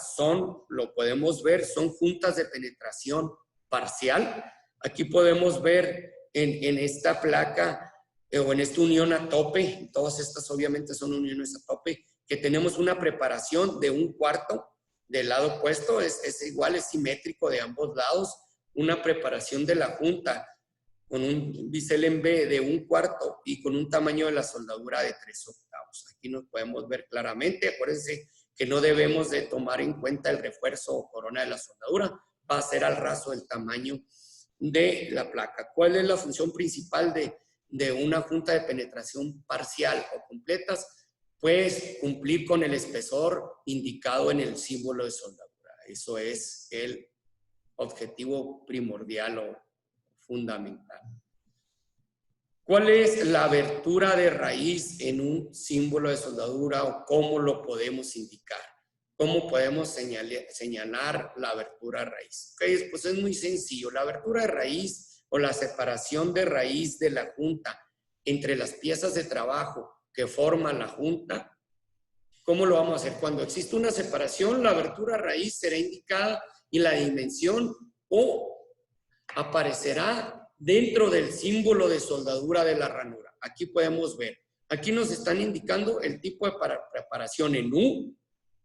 lo podemos ver, son juntas de penetración parcial. Aquí podemos ver en esta placa o en esta unión a tope, todas estas obviamente son uniones a tope, que tenemos una preparación de 1/4 del lado opuesto, es igual, es simétrico de ambos lados, una preparación de la junta con un bisel en B de 1/4 y con un tamaño de la soldadura de 3/8. Aquí nos podemos ver claramente. Acuérdense que no debemos de tomar en cuenta el refuerzo o corona de la soldadura. Va a ser al raso el tamaño de la placa. ¿Cuál es la función principal de una junta de penetración parcial o completas? Pues cumplir con el espesor indicado en el símbolo de soldadura. Eso es el objetivo primordial o fundamental. ¿Cuál es la abertura de raíz en un símbolo de soldadura o cómo lo podemos indicar? ¿Cómo podemos señalar la abertura de raíz? Okay, pues es muy sencillo. La abertura de raíz o la separación de raíz de la junta entre las piezas de trabajo que forman la junta, ¿cómo lo vamos a hacer? Cuando existe una separación, la abertura de raíz será indicada y la dimensión o aparecerá dentro del símbolo de soldadura de la ranura. Aquí podemos ver. Aquí nos están indicando el tipo de preparación en U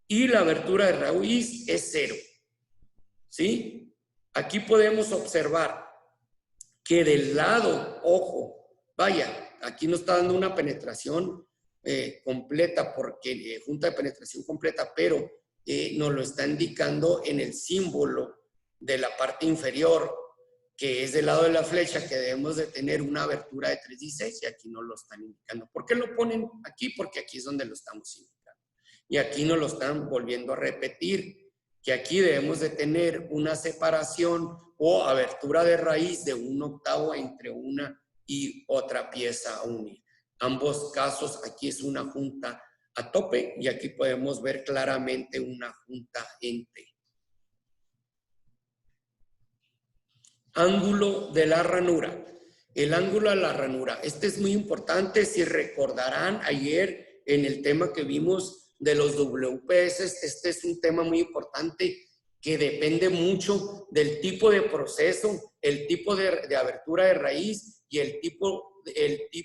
y la abertura de raíz es 0. ¿Sí? Aquí podemos observar que del lado, ojo, vaya, aquí nos está dando una penetración completa, porque junta de penetración completa, pero nos lo está indicando en el símbolo de la parte inferior, que es del lado de la flecha, que debemos de tener una abertura de 3/16, y aquí nos lo están indicando. ¿Por qué lo ponen aquí? Porque aquí es donde lo estamos indicando. Y aquí nos lo están volviendo a repetir, que aquí debemos de tener una separación o abertura de raíz de 1/8 entre una y otra pieza a unir. Ambos casos, aquí es una junta a tope y aquí podemos ver claramente una junta en T. Ángulo de la ranura. El ángulo de la ranura. Este es muy importante. Si recordarán ayer en el tema que vimos de los WPS, este es un tema muy importante que depende mucho del tipo de proceso, el tipo de abertura de raíz y el tipo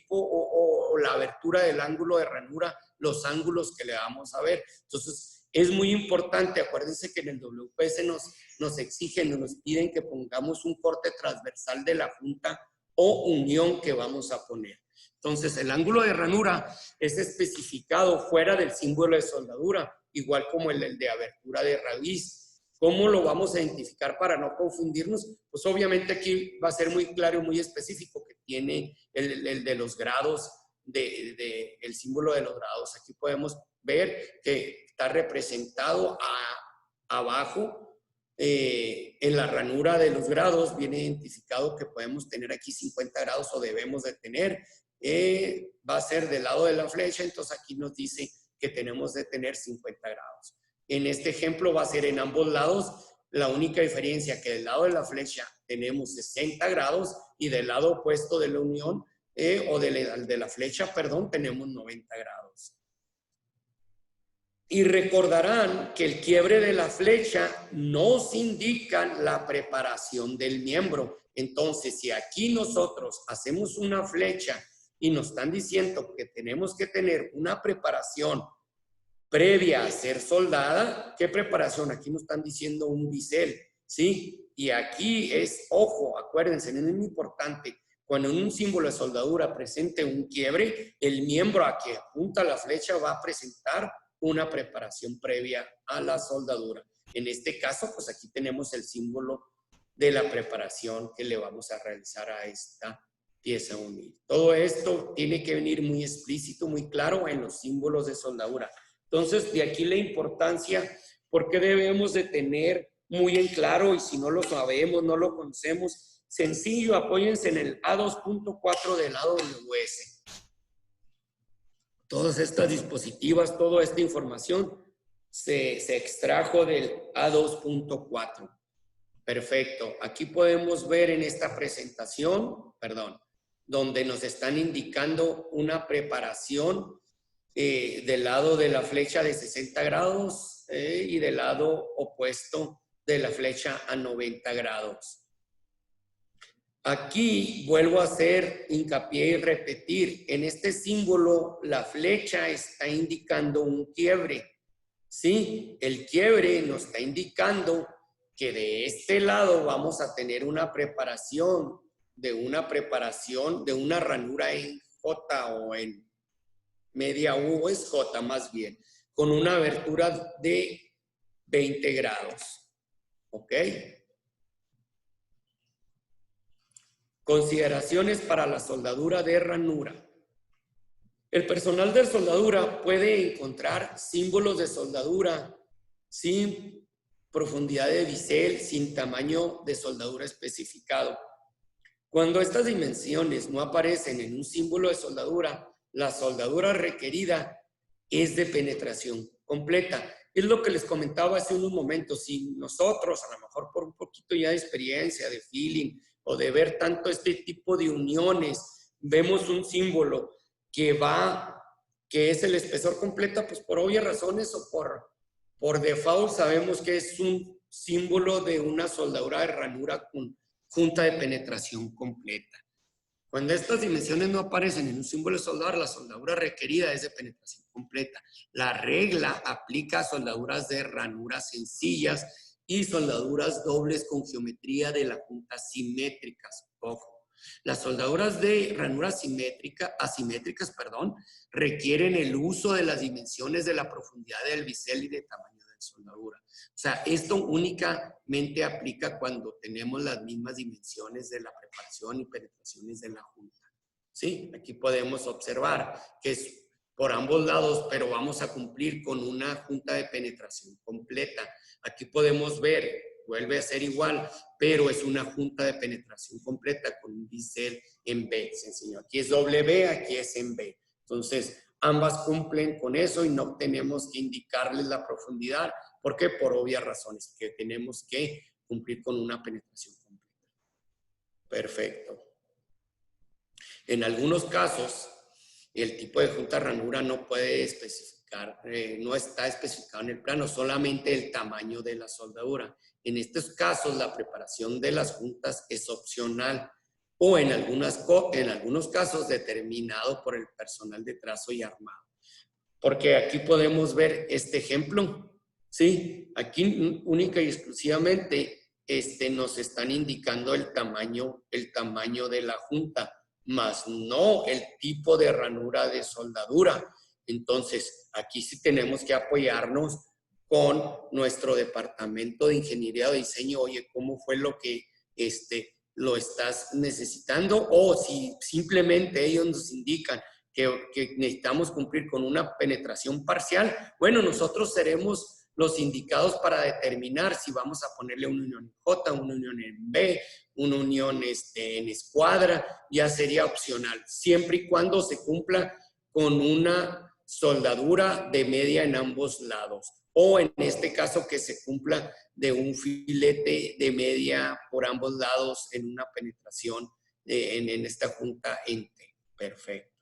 o la abertura del ángulo de ranura, los ángulos que le vamos a ver. Entonces, es muy importante. Acuérdense que en el WPS nos exigen, nos piden que pongamos un corte transversal de la junta o unión que vamos a poner. Entonces, el ángulo de ranura es especificado fuera del símbolo de soldadura, igual como el de abertura de raíz. ¿Cómo lo vamos a identificar para no confundirnos? Pues obviamente aquí va a ser muy claro y muy específico, que tiene el de los grados, el símbolo de los grados. Aquí podemos ver que está representado abajo, en la ranura de los grados, viene identificado que podemos tener aquí 50 grados o debemos de tener. Va a ser del lado de la flecha, entonces aquí nos dice que tenemos de tener 50 grados. En este ejemplo va a ser en ambos lados. La única diferencia que del lado de la flecha tenemos 60 grados y del lado opuesto de la unión o de la flecha, perdón, tenemos 90 grados. Y recordarán que el quiebre de la flecha nos indica la preparación del miembro. Entonces, si aquí nosotros hacemos una flecha y nos están diciendo que tenemos que tener una preparación previa a ser soldada, ¿qué preparación? Aquí nos están diciendo un bisel, ¿sí? Y aquí es, ojo, acuérdense, es muy importante, cuando en un símbolo de soldadura presente un quiebre, el miembro a que apunta la flecha va a presentar una preparación previa a la soldadura. En este caso, pues aquí tenemos el símbolo de la preparación que le vamos a realizar a esta pieza unida. Todo esto tiene que venir muy explícito, muy claro en los símbolos de soldadura. Entonces, de aquí la importancia, porque debemos de tener muy en claro, y si no lo sabemos, no lo conocemos, sencillo, apóyense en el A2.4 del AWS. Todas estas dispositivas, toda esta información se extrajo del A2.4. Perfecto. Aquí podemos ver en esta presentación, donde nos están indicando una preparación del lado de la flecha de 60 grados y del lado opuesto de la flecha a 90 grados. Aquí vuelvo a hacer hincapié y repetir, en este símbolo la flecha está indicando un quiebre, ¿sí? El quiebre nos está indicando que de este lado vamos a tener una preparación de una ranura en J o en media U, es J más bien, con una abertura de 20 grados, ¿ok? Consideraciones para la soldadura de ranura. El personal de soldadura puede encontrar símbolos de soldadura sin profundidad de bisel, sin tamaño de soldadura especificado. Cuando estas dimensiones no aparecen en un símbolo de soldadura, la soldadura requerida es de penetración completa. Es lo que les comentaba hace unos momentos. Si nosotros, a lo mejor por un poquito ya de experiencia, de feeling, o de ver tanto este tipo de uniones, vemos un símbolo que es el espesor completa, pues por obvias razones o por default sabemos que es un símbolo de una soldadura de ranura con junta de penetración completa. Cuando estas dimensiones no aparecen en un símbolo de soldadura, la soldadura requerida es de penetración completa. La regla aplica a soldaduras de ranura sencillas y soldaduras dobles con geometría de la junta simétricas. Ojo. Las soldaduras de ranura asimétricas, requieren el uso de las dimensiones de la profundidad del bisel y de tamaño de soldadura. O sea, esto únicamente aplica cuando tenemos las mismas dimensiones de la preparación y penetraciones de la junta. ¿Sí? Aquí podemos observar que es por ambos lados, pero vamos a cumplir con una junta de penetración completa. Aquí podemos ver, vuelve a ser igual, pero es una junta de penetración completa con un bisel en B. Se enseñó. Aquí es doble B, aquí es en B. Entonces, ambas cumplen con eso y no tenemos que indicarles la profundidad. ¿Por qué? Por obvias razones, que tenemos que cumplir con una penetración completa. Perfecto. En algunos casos, el tipo de junta ranura no puede especificar, no está especificado en el plano, solamente el tamaño de la soldadura. En estos casos, la preparación de las juntas es opcional o en algunos casos determinado por el personal de trazo y armado. Porque aquí podemos ver este ejemplo, ¿sí? Aquí única y exclusivamente nos están indicando el tamaño de la junta, más no el tipo de ranura de soldadura. Entonces, aquí sí tenemos que apoyarnos con nuestro departamento de ingeniería o diseño. Oye, ¿cómo fue lo que lo estás necesitando? O si simplemente ellos nos indican que necesitamos cumplir con una penetración parcial, bueno, nosotros seremos los indicados para determinar si vamos a ponerle una unión en J, una unión en B, una unión en escuadra, ya sería opcional, siempre y cuando se cumpla con una soldadura de media en ambos lados, o en este caso que se cumpla de un filete de media por ambos lados en una penetración en esta junta en T. Perfecto.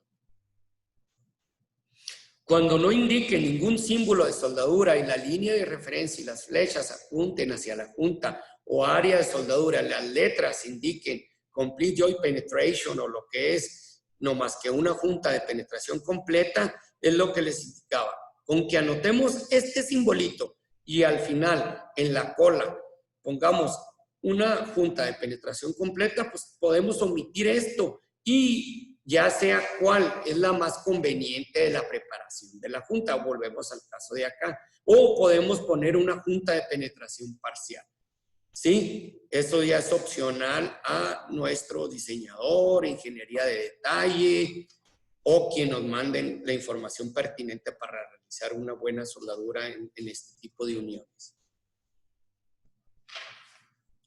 Cuando no indique ningún símbolo de soldadura y la línea de referencia y las flechas apunten hacia la junta o área de soldadura, las letras indiquen complete joint penetration o lo que es no más que una junta de penetración completa, es lo que les indicaba. Con que anotemos este simbolito y al final en la cola pongamos una junta de penetración completa, pues podemos omitir esto y ya sea cuál es la más conveniente de la preparación de la junta. Volvemos al caso de acá. O podemos poner una junta de penetración parcial. ¿Sí? Eso ya es opcional a nuestro diseñador, ingeniería de detalle o quien nos manden la información pertinente para realizar una buena soldadura en este tipo de uniones.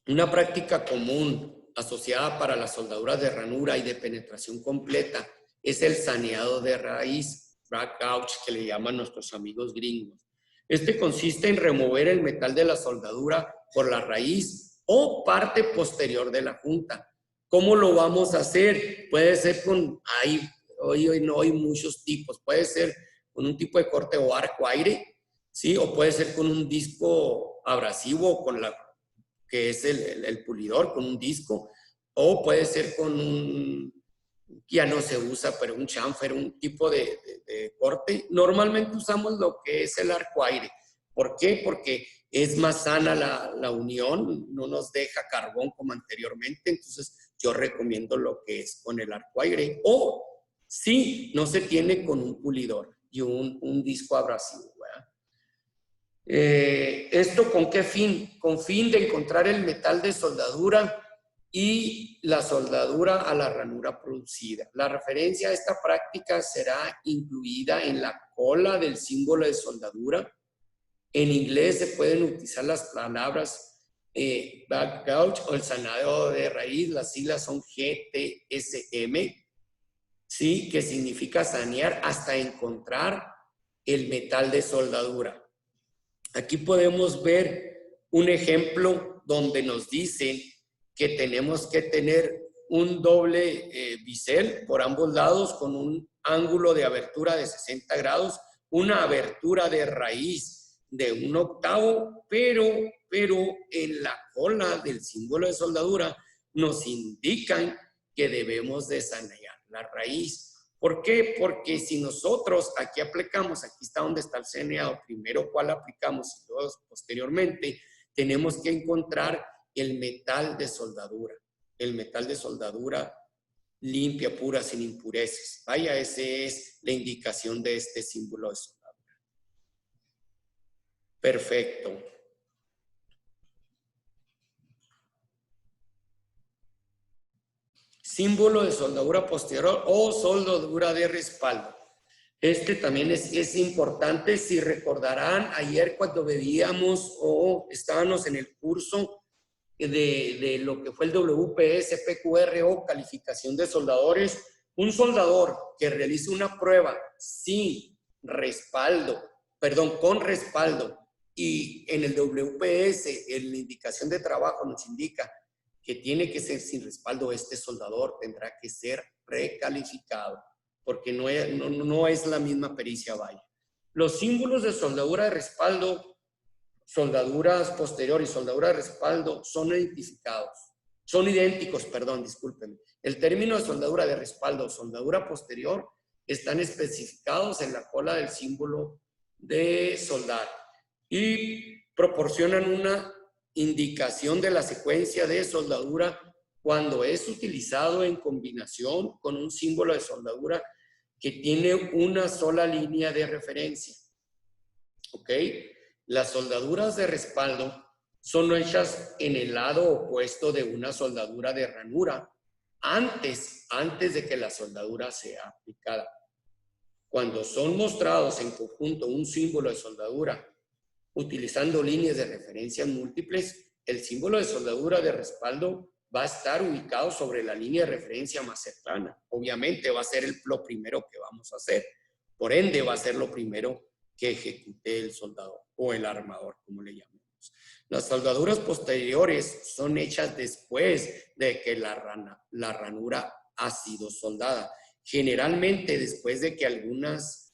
Una práctica común asociada para las soldaduras de ranura y de penetración completa es el saneado de raíz, back gouge, que le llaman nuestros amigos gringos. Este consiste en remover el metal de la soldadura por la raíz o parte posterior de la junta. ¿Cómo lo vamos a hacer? Puede ser con, hoy no hay muchos tipos, puede ser con un tipo de corte o arco aire, ¿sí? O puede ser con un disco abrasivo, con la que es el pulidor con un disco, o puede ser con un, ya no se usa, pero un chamfer, un tipo de corte. Normalmente usamos lo que es el arco aire. ¿Por qué? Porque es más sana la unión, no nos deja carbón como anteriormente, entonces yo recomiendo lo que es con el arco aire, o si no se tiene con un pulidor y un disco abrasivo, ¿verdad? ¿Esto con qué fin? Con fin de encontrar el metal de soldadura y la soldadura a la ranura producida. La referencia a esta práctica será incluida en la cola del símbolo de soldadura. En inglés se pueden utilizar las palabras backgouge o el sanado de raíz. Las siglas son GTSM, ¿sí? Que significa sanear hasta encontrar el metal de soldadura. Aquí podemos ver un ejemplo donde nos dice que tenemos que tener un doble bisel por ambos lados con un ángulo de abertura de 60 grados, una abertura de raíz de 1/8, pero en la cola del símbolo de soldadura nos indican que debemos de sanear la raíz. ¿Por qué? Porque si nosotros aquí aplicamos, aquí está donde está el saneado, primero cuál aplicamos y luego posteriormente, tenemos que encontrar el metal de soldadura. El metal de soldadura limpia, pura, sin impurezas. Vaya, esa es la indicación de este símbolo de soldadura. Perfecto. Símbolo de soldadura posterior o soldadura de respaldo. Este también es importante. Si recordarán, ayer cuando veíamos o estábamos en el curso de lo que fue el WPS PQR, calificación de soldadores, un soldador que realice una prueba sin respaldo, perdón, con respaldo, y en el WPS, en la indicación de trabajo nos indica que tiene que ser sin respaldo, este soldador tendrá que ser recalificado, porque no es la misma pericia, vaya. Los símbolos de soldadura de respaldo, soldaduras posterior y soldadura de respaldo son idénticos, discúlpenme. El término de soldadura de respaldo o soldadura posterior están especificados en la cola del símbolo de soldar y proporcionan una indicación de la secuencia de soldadura cuando es utilizado en combinación con un símbolo de soldadura que tiene una sola línea de referencia. ¿Ok? Las soldaduras de respaldo son hechas en el lado opuesto de una soldadura de ranura antes de que la soldadura sea aplicada. Cuando son mostrados en conjunto un símbolo de soldadura utilizando líneas de referencia múltiples, el símbolo de soldadura de respaldo va a estar ubicado sobre la línea de referencia más cercana. Obviamente va a ser lo primero que vamos a hacer. Por ende, va a ser lo primero que ejecute el soldador o el armador, como le llamamos. Las soldaduras posteriores son hechas después de que la ranura ha sido soldada. Generalmente después de que algunas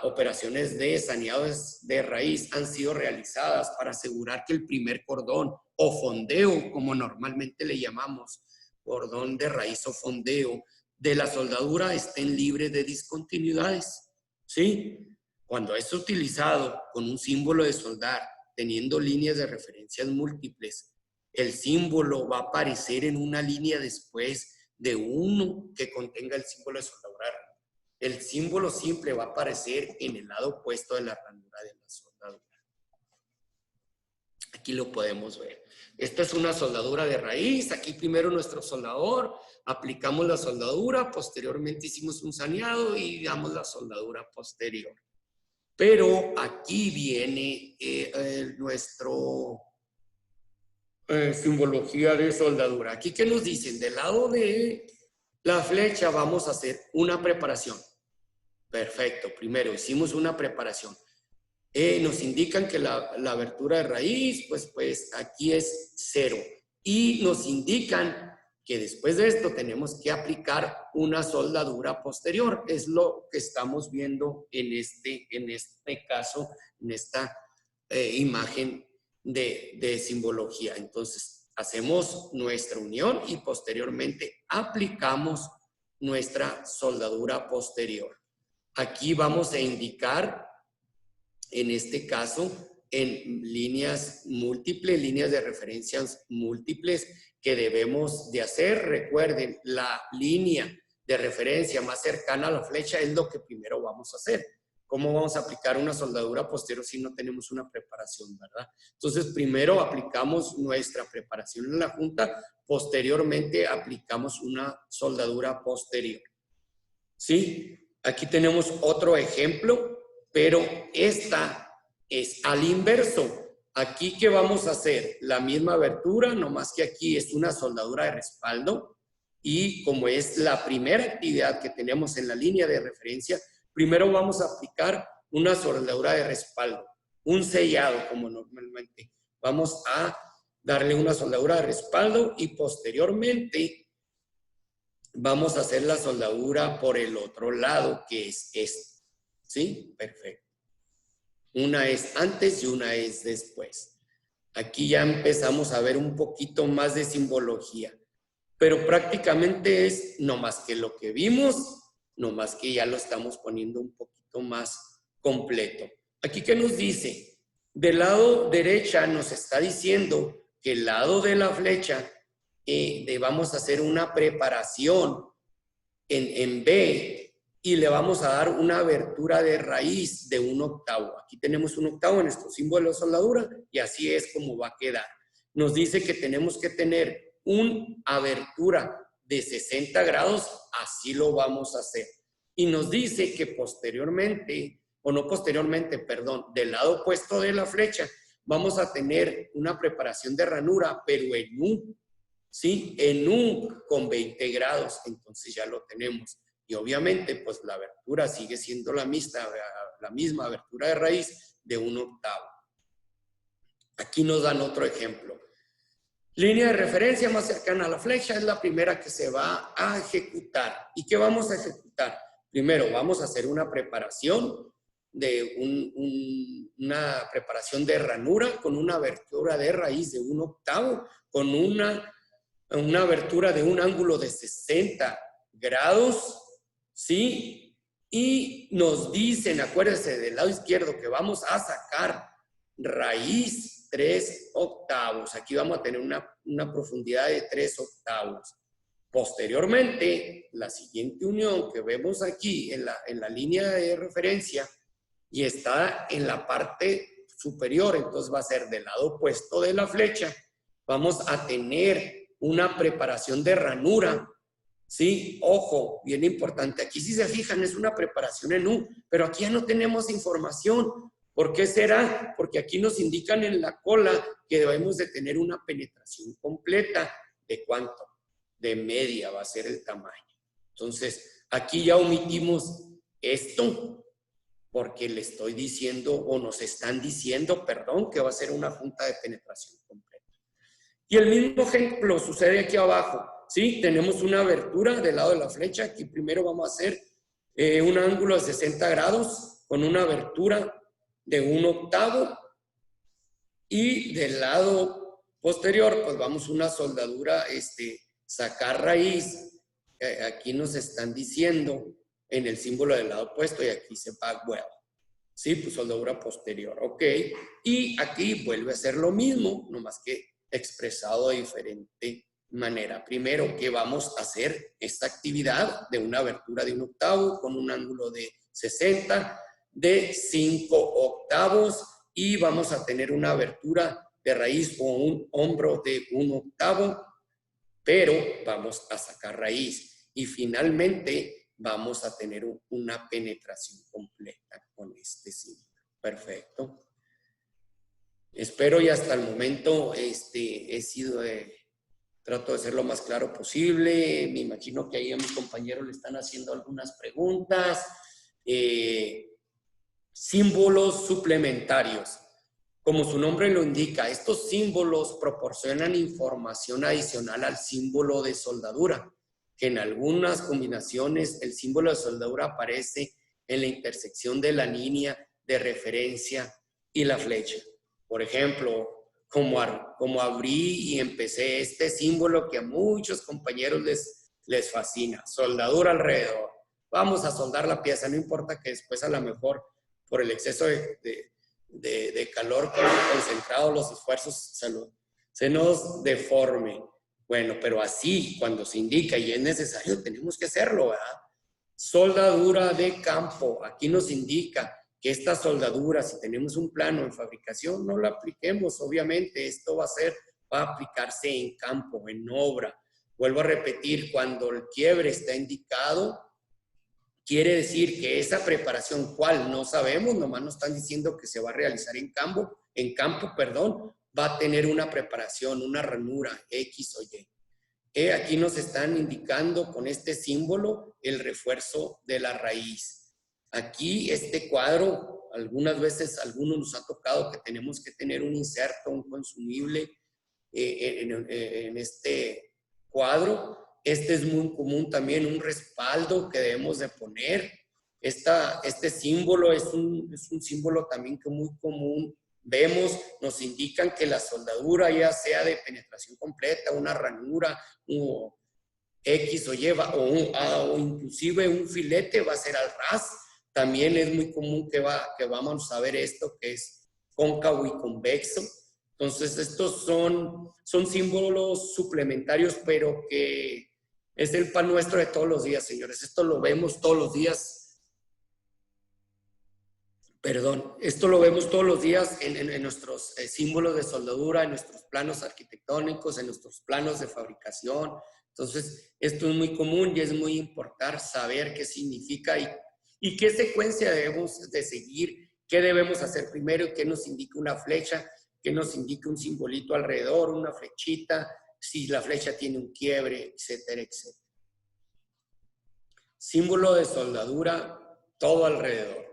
operaciones de saneado de raíz han sido realizadas para asegurar que el primer cordón o fondeo, como normalmente le llamamos, cordón de raíz o fondeo de la soldadura estén libres de discontinuidades, ¿sí? Cuando es utilizado con un símbolo de soldar, teniendo líneas de referencias múltiples, el símbolo va a aparecer en una línea después de uno que contenga el símbolo de soldadura. El símbolo simple va a aparecer en el lado opuesto de la ranura de la soldadura. Aquí lo podemos ver. Esta es una soldadura de raíz. Aquí primero nuestro soldador, aplicamos la soldadura, posteriormente hicimos un saneado y damos la soldadura posterior. Pero aquí viene nuestro simbología de soldadura. Aquí, ¿qué nos dicen? Del lado de la flecha vamos a hacer una preparación. Perfecto, primero hicimos una preparación. Nos indican que la abertura de raíz, pues aquí es 0. Y nos indican que después de esto tenemos que aplicar una soldadura posterior. Es lo que estamos viendo en este caso, en esta imagen de simbología. Entonces, hacemos nuestra unión y posteriormente aplicamos nuestra soldadura posterior. Aquí vamos a indicar, en este caso, en líneas múltiples, líneas de referencias múltiples que debemos de hacer. Recuerden, la línea de referencia más cercana a la flecha es lo que primero vamos a hacer. ¿cómo vamos a aplicar una soldadura posterior si no tenemos una preparación, verdad? Entonces, primero aplicamos nuestra preparación en la junta, posteriormente aplicamos una soldadura posterior. ¿Sí? Aquí tenemos otro ejemplo, pero esta es al inverso. Aquí, ¿qué vamos a hacer? La misma abertura, nomás que aquí es una soldadura de respaldo. Y como es la primera actividad que tenemos en la línea de referencia, primero vamos a aplicar una soldadura de respaldo, un sellado como normalmente. Vamos a darle una soldadura de respaldo y posteriormente vamos a hacer la soldadura por el otro lado, que es esto. ¿Sí? Perfecto. Una es antes y una es después. Aquí ya empezamos a ver un poquito más de simbología, pero prácticamente es no más que lo que vimos, no más que ya lo estamos poniendo un poquito más completo. Aquí, ¿qué nos dice? Del lado derecha nos está diciendo que el lado de la flecha vamos a hacer una preparación en B, y le vamos a dar una abertura de raíz de 1/8. Aquí tenemos 1/8 en nuestro símbolo de soldadura y así es como va a quedar. Nos dice que tenemos que tener una abertura de 60 grados, así lo vamos a hacer. Y nos dice que posteriormente, o no posteriormente, perdón, del lado opuesto de la flecha, vamos a tener una preparación de ranura, pero en U, ¿sí? En U con 20 grados, entonces ya lo tenemos. Y obviamente, pues la abertura sigue siendo la misma abertura de raíz de 1/8. Aquí nos dan otro ejemplo. Línea de referencia más cercana a la flecha es la primera que se va a ejecutar. ¿Y qué vamos a ejecutar? Primero, vamos a hacer una preparación de una preparación de ranura con una abertura de raíz de 1/8, con una abertura de un ángulo de 60 grados, ¿sí? Y nos dicen, acuérdense del lado izquierdo, que vamos a sacar raíz 3/8. Aquí vamos a tener una profundidad de 3/8. Posteriormente, la siguiente unión que vemos aquí en la línea de referencia y está en la parte superior, entonces va a ser del lado opuesto de la flecha, vamos a tener una preparación de ranura. Sí, ojo, bien importante. Aquí si se fijan es una preparación en U, pero aquí ya no tenemos información. ¿Por qué será? Porque aquí nos indican en la cola que debemos de tener una penetración completa. ¿De cuánto? De media va a ser el tamaño. Entonces, aquí ya omitimos esto porque le estoy diciendo, o nos están diciendo, perdón, que va a ser una junta de penetración completa. Y el mismo ejemplo sucede aquí abajo. ¿Sí? Tenemos una abertura del lado de la flecha. Aquí primero vamos a hacer un ángulo de 60 grados con una abertura de 1/8. Y del lado posterior, pues vamos a una soldadura, sacar raíz. Aquí nos están diciendo en el símbolo del lado opuesto y aquí se back weld. ¿Sí? Pues soldadura posterior. Ok. Y aquí vuelve a ser lo mismo, nomás que expresado de diferente manera. Primero, que vamos a hacer esta actividad de una abertura de 1/8 con un ángulo de 60 de 5/8 y vamos a tener una abertura de raíz o un hombro de 1/8, pero vamos a sacar raíz y finalmente vamos a tener una penetración completa con este símbolo. Perfecto. Espero y hasta el momento he sido trato de ser lo más claro posible. Me imagino que ahí a mis compañeros le están haciendo algunas preguntas. Símbolos suplementarios. Como su nombre lo indica, estos símbolos proporcionan información adicional al símbolo de soldadura, que en algunas combinaciones el símbolo de soldadura aparece en la intersección de la línea de referencia y la flecha. Por ejemplo, como abrí y empecé este símbolo que a muchos compañeros les fascina, soldadura alrededor. Vamos a soldar la pieza, no importa que después a lo mejor por el exceso de calor concentrado los esfuerzos se nos deforme. Bueno, pero así cuando se indica y es necesario tenemos que hacerlo, ¿verdad? Soldadura de campo, aquí nos indica que esta soldadura, si tenemos un plano en fabricación, no la apliquemos. Obviamente, esto va a aplicarse en campo, en obra. Vuelvo a repetir, cuando el quiebre está indicado, quiere decir que esa preparación, ¿cuál? No sabemos, nomás nos están diciendo que se va a realizar en campo, va a tener una preparación, una ranura, X o Y. Aquí nos están indicando con este símbolo el refuerzo de la raíz. Aquí este cuadro, algunas veces a algunos nos ha tocado que tenemos que tener un inserto, un consumible en este cuadro. Este es muy común también, un respaldo que debemos de poner. Este símbolo es un símbolo también que muy común. Vemos, nos indican que la soldadura, ya sea de penetración completa, una ranura, o X o Y, o inclusive un filete va a ser al ras. También es muy común que vamos a ver esto, que es cóncavo y convexo. Entonces, estos son símbolos suplementarios, pero que es el pan nuestro de todos los días, señores. Esto lo vemos todos los días. Esto lo vemos todos los días en nuestros símbolos de soldadura, en nuestros planos arquitectónicos, en nuestros planos de fabricación. Entonces, esto es muy común y es muy importante saber qué significa y qué secuencia debemos de seguir, qué debemos hacer primero, qué nos indica una flecha, qué nos indica un simbolito alrededor, una flechita, si la flecha tiene un quiebre, etcétera, etcétera. Símbolo de soldadura, todo alrededor.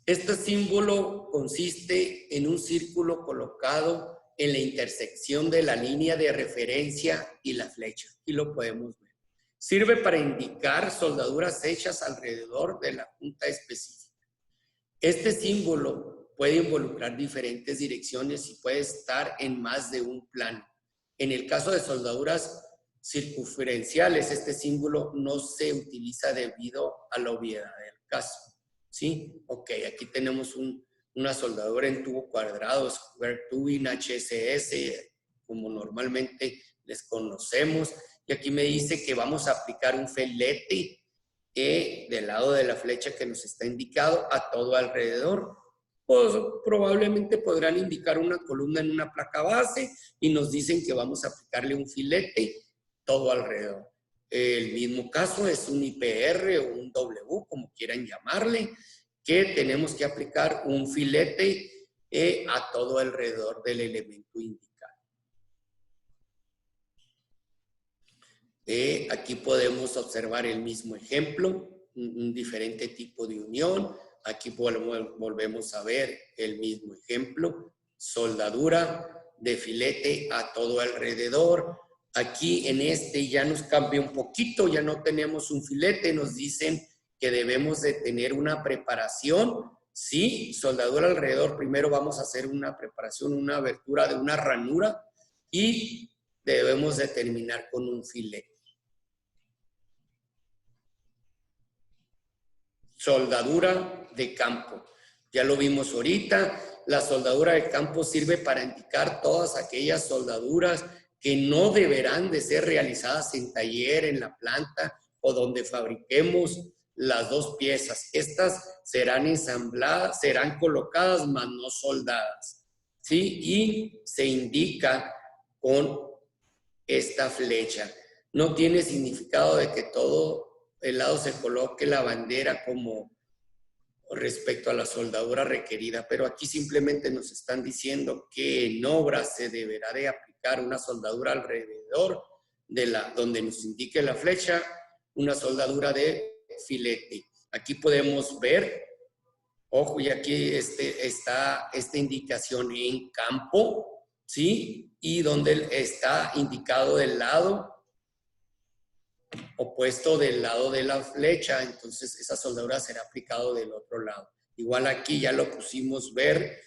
Este símbolo consiste en un círculo colocado en la intersección de la línea de referencia y la flecha. Aquí lo podemos ver. Sirve para indicar soldaduras hechas alrededor de la punta específica. Este símbolo puede involucrar diferentes direcciones y puede estar en más de un plano. En el caso de soldaduras circunferenciales, este símbolo no se utiliza debido a la obviedad del caso. ¿Sí? Ok, aquí tenemos una soldadura en tubo cuadrado, square tubing, HSS, como normalmente les conocemos. Y aquí me dice que vamos a aplicar un filete del lado de la flecha que nos está indicado a todo alrededor. Pues probablemente podrán indicar una columna en una placa base y nos dicen que vamos a aplicarle un filete todo alrededor. El mismo caso es un IPR o un W, como quieran llamarle, que tenemos que aplicar un filete a todo alrededor del elemento indicado. Aquí podemos observar el mismo ejemplo, un diferente tipo de unión. Aquí volvemos a ver el mismo ejemplo, soldadura de filete a todo alrededor. Aquí en este ya nos cambia un poquito, ya no tenemos un filete, nos dicen que debemos de tener una preparación, sí, soldadura alrededor. Primero vamos a hacer una preparación, una abertura de una ranura y debemos de terminar con un filete. Soldadura de campo. Ya lo vimos ahorita, la soldadura de campo sirve para indicar todas aquellas soldaduras que no deberán de ser realizadas en taller, en la planta o donde fabriquemos las dos piezas. Estas serán ensambladas, serán colocadas, mas no soldadas, ¿sí? Y se indica con esta flecha. No tiene significado de que todo el lado se coloque la bandera como respecto a la soldadura requerida, pero aquí simplemente nos están diciendo que en obra se deberá de aplicar una soldadura alrededor de donde nos indique la flecha, una soldadura de filete. Aquí podemos ver, ojo, y aquí está esta indicación en campo, ¿sí? Y donde está indicado del lado opuesto del lado de la flecha, entonces esa soldadura será aplicado del otro lado. Igual aquí ya lo pusimos ver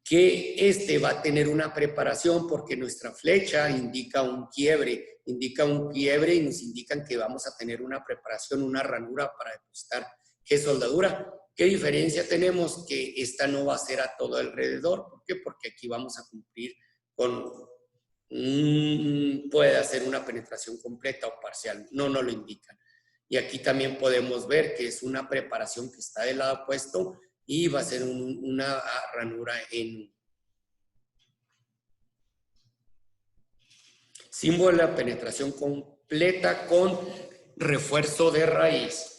que va a tener una preparación porque nuestra flecha indica un quiebre y nos indican que vamos a tener una preparación, una ranura para depositar. ¿Qué soldadura? ¿Qué diferencia tenemos? Que esta no va a ser a todo alrededor. ¿Por qué? Porque aquí vamos a cumplir con puede hacer una penetración completa o parcial, no lo indican. Y aquí también podemos ver que es una preparación que está del lado opuesto y va a ser una ranura en símbolo de la penetración completa con refuerzo de raíz.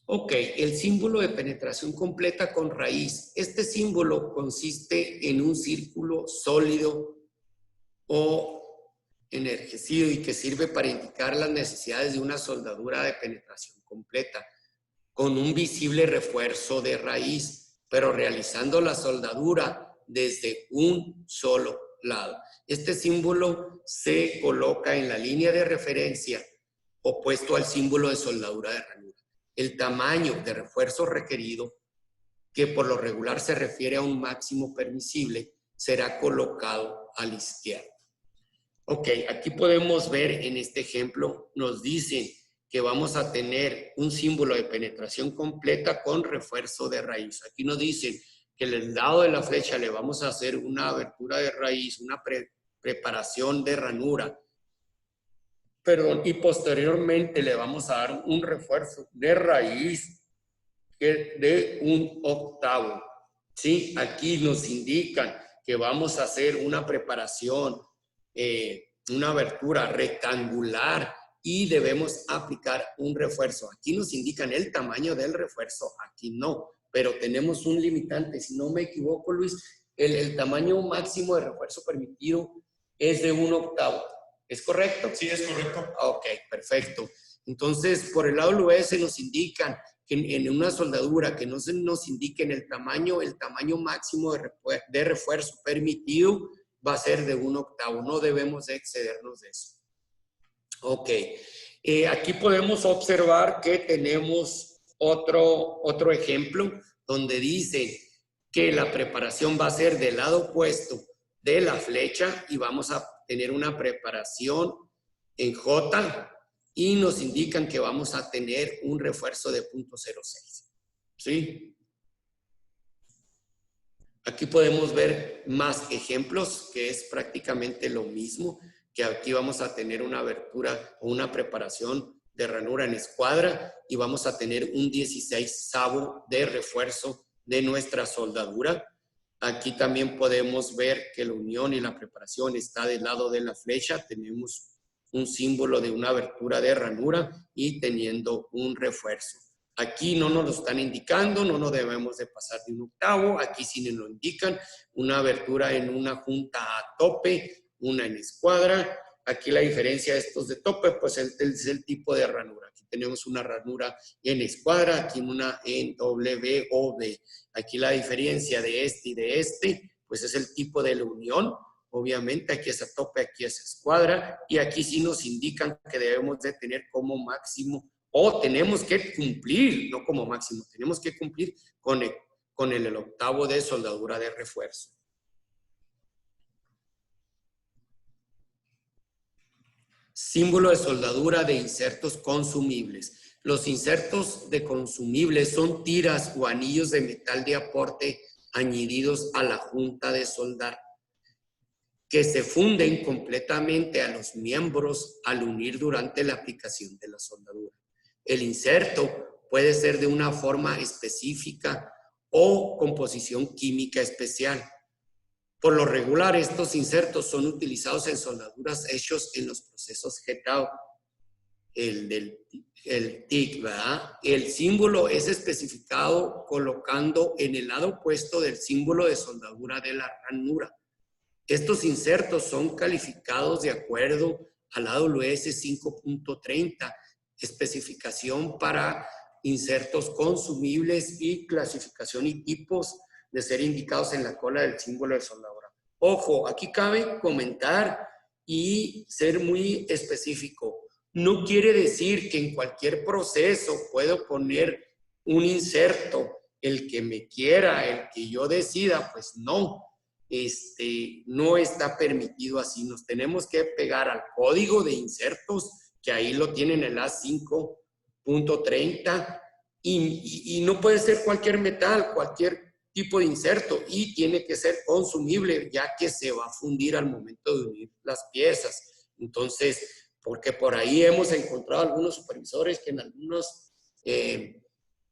Ok, el símbolo de penetración completa con raíz. Este símbolo consiste en un círculo sólido o enrijecido y que sirve para indicar las necesidades de una soldadura de penetración completa, con un visible refuerzo de raíz, pero realizando la soldadura desde un solo lado. Este símbolo se coloca en la línea de referencia opuesto al símbolo de soldadura de ranura. El tamaño de refuerzo requerido, que por lo regular se refiere a un máximo permisible, será colocado a la izquierda. Ok, aquí podemos ver en este ejemplo, nos dicen que vamos a tener un símbolo de penetración completa con refuerzo de raíz. Aquí nos dicen que el lado de la flecha le vamos a hacer una abertura de raíz, una preparación de ranura, y posteriormente le vamos a dar un refuerzo de raíz de 1/8. ¿Sí? Aquí nos indican que vamos a hacer una preparación, una abertura rectangular y debemos aplicar un refuerzo. Aquí nos indican el tamaño del refuerzo, aquí no, pero tenemos un limitante. Si no me equivoco, Luis, el tamaño máximo de refuerzo permitido es de 1/8. ¿Es correcto? Sí, es correcto. Ok, perfecto. Entonces, por el lado del US nos indican que en una soldadura que no se nos indiquen el tamaño máximo de refuerzo permitido va a ser de 1/8. No debemos de excedernos de eso. Ok. Aquí podemos observar que tenemos otro ejemplo donde dice que la preparación va a ser del lado opuesto de la flecha y vamos a tener una preparación en J y nos indican que vamos a tener un refuerzo de 0.06. ¿Sí? Aquí podemos ver más ejemplos, que es prácticamente lo mismo, que aquí vamos a tener una abertura o una preparación de ranura en escuadra y vamos a tener un 16avo de refuerzo de nuestra soldadura. Aquí también podemos ver que la unión y la preparación está del lado de la flecha. Tenemos un símbolo de una abertura de ranura y teniendo un refuerzo. Aquí no nos lo están indicando, no nos debemos de pasar de 1/8. Aquí sí nos lo indican, una abertura en una junta a tope, una en escuadra. Aquí la diferencia de estos de tope, pues es el tipo de ranura. Aquí tenemos una ranura en escuadra, aquí una en W o D. Aquí la diferencia de este y de este, pues es el tipo de la unión. Obviamente aquí es a tope, aquí es escuadra. Y aquí sí nos indican que debemos de tener como máximo, o tenemos que cumplir, no como máximo, tenemos que cumplir con el 1/8 de soldadura de refuerzo. Símbolo de soldadura de insertos consumibles. Los insertos de consumibles son tiras o anillos de metal de aporte añadidos a la junta de soldar, que se funden completamente a los miembros al unir durante la aplicación de la soldadura. El inserto puede ser de una forma específica o composición química especial. Por lo regular, estos insertos son utilizados en soldaduras hechos en los procesos GETAO, el TIC, ¿verdad? El símbolo es especificado colocando en el lado opuesto del símbolo de soldadura de la ranura. Estos insertos son calificados de acuerdo al AWS 5.30, especificación para insertos consumibles y clasificación y tipos de ser indicados en la cola del símbolo de soldadura. Ojo, aquí cabe comentar y ser muy específico. No quiere decir que en cualquier proceso puedo poner un inserto, el que me quiera, el que yo decida, pues no. No está permitido así. Nos tenemos que pegar al código de insertos, que ahí lo tienen en el A5.30, y no puede ser cualquier metal, cualquier tipo de inserto, y tiene que ser consumible, ya que se va a fundir al momento de unir las piezas. Entonces, porque por ahí hemos encontrado algunos supervisores que en algunos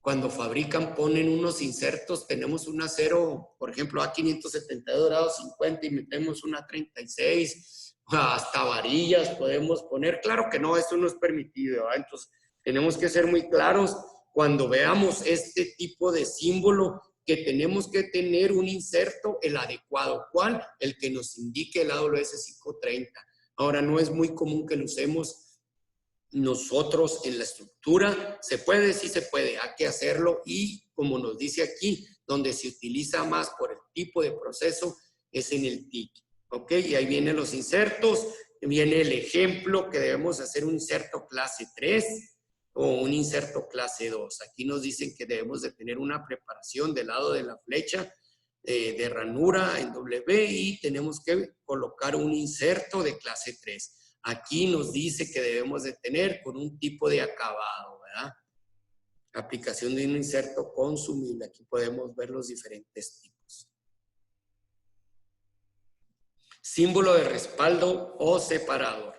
cuando fabrican, ponen unos insertos, tenemos un acero, por ejemplo, a 572 grados 50 y metemos una 36, hasta varillas podemos poner. Claro que no, eso no es permitido, ¿verdad? Entonces, tenemos que ser muy claros cuando veamos este tipo de símbolo, que tenemos que tener un inserto, el adecuado. ¿Cuál? El que nos indique el AWS 530. Ahora, no es muy común que lo usemos nosotros en la estructura. Se puede, sí se puede, hay que hacerlo, y como nos dice aquí, donde se utiliza más por el tipo de proceso es en el TIC, ¿ok? Y ahí vienen los insertos, viene el ejemplo que debemos hacer un inserto clase 3 o un inserto clase 2. Aquí nos dicen que debemos de tener una preparación del lado de la flecha de ranura en W, y tenemos que colocar un inserto de clase 3. Aquí nos dice que debemos de tener con un tipo de acabado, ¿verdad? Aplicación de un inserto consumible. Aquí podemos ver los diferentes tipos. Símbolo de respaldo o separador.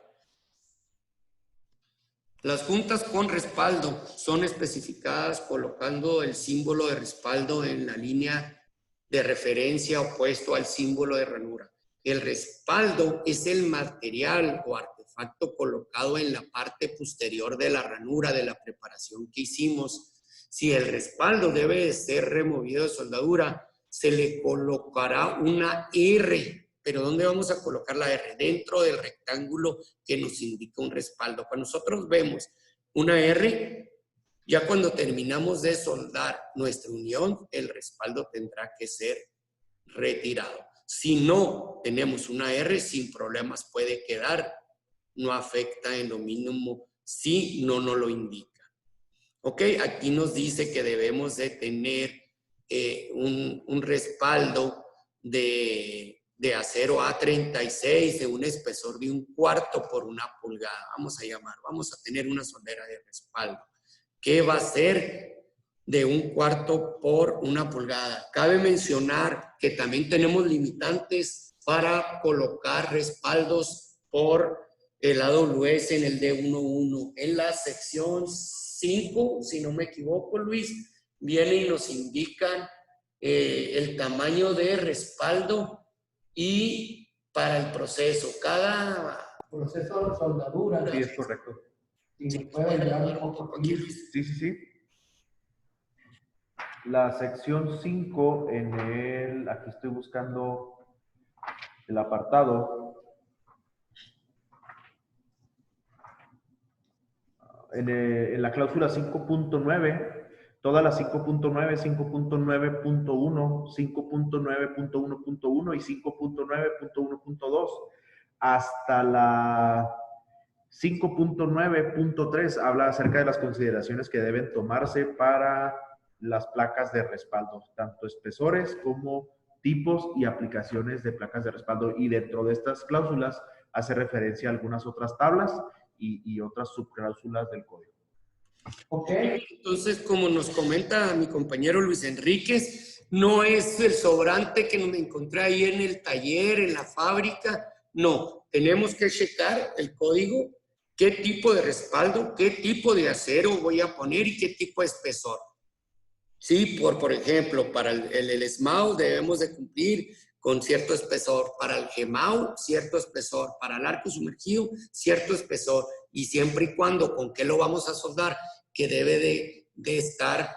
Las juntas con respaldo son especificadas colocando el símbolo de respaldo en la línea de referencia opuesto al símbolo de ranura. El respaldo es el material o artefacto colocado en la parte posterior de la ranura de la preparación que hicimos. Si el respaldo debe de ser removido de soldadura, se le colocará una R. ¿Pero dónde vamos a colocar la R? Dentro del rectángulo que nos indica un respaldo. Cuando nosotros vemos una R, ya cuando terminamos de soldar nuestra unión, el respaldo tendrá que ser retirado. Si no tenemos una R, sin problemas puede quedar, no afecta en lo mínimo si no nos lo indica. Ok, aquí nos dice que debemos de tener un respaldo de acero A36 de un espesor de 1/4 por 1 pulgada. Vamos a tener una soldera de respaldo que va a ser de 1/4 por 1 pulgada. Cabe mencionar que también tenemos limitantes para colocar respaldos por el AWS en el D11. En la sección 5, si no me equivoco, Luis, viene y nos indican el tamaño de respaldo y para el proceso. Cada proceso de soldadura. Sí, es correcto. Si me puede ayudar un poco aquí. Sí. La sección 5 aquí estoy buscando el apartado. En la cláusula 5.9, todas las 5.9, 5.9.1, 5.9.1.1 y 5.9.1.2 hasta la 5.9.3 habla acerca de las consideraciones que deben tomarse para las placas de respaldo, tanto espesores como tipos y aplicaciones de placas de respaldo. Y dentro de estas cláusulas hace referencia a algunas otras tablas y otras subcláusulas del código. Ok, entonces como nos comenta mi compañero Luis Enríquez, no es el sobrante que me encontré ahí en el taller, en la fábrica, no, tenemos que checar el código, qué tipo de respaldo, qué tipo de acero voy a poner y qué tipo de espesor. Sí, por ejemplo, para el SMAU debemos de cumplir con cierto espesor, para el GEMAU cierto espesor, para el arco sumergido cierto espesor, y siempre y cuando con qué lo vamos a soldar, que debe de estar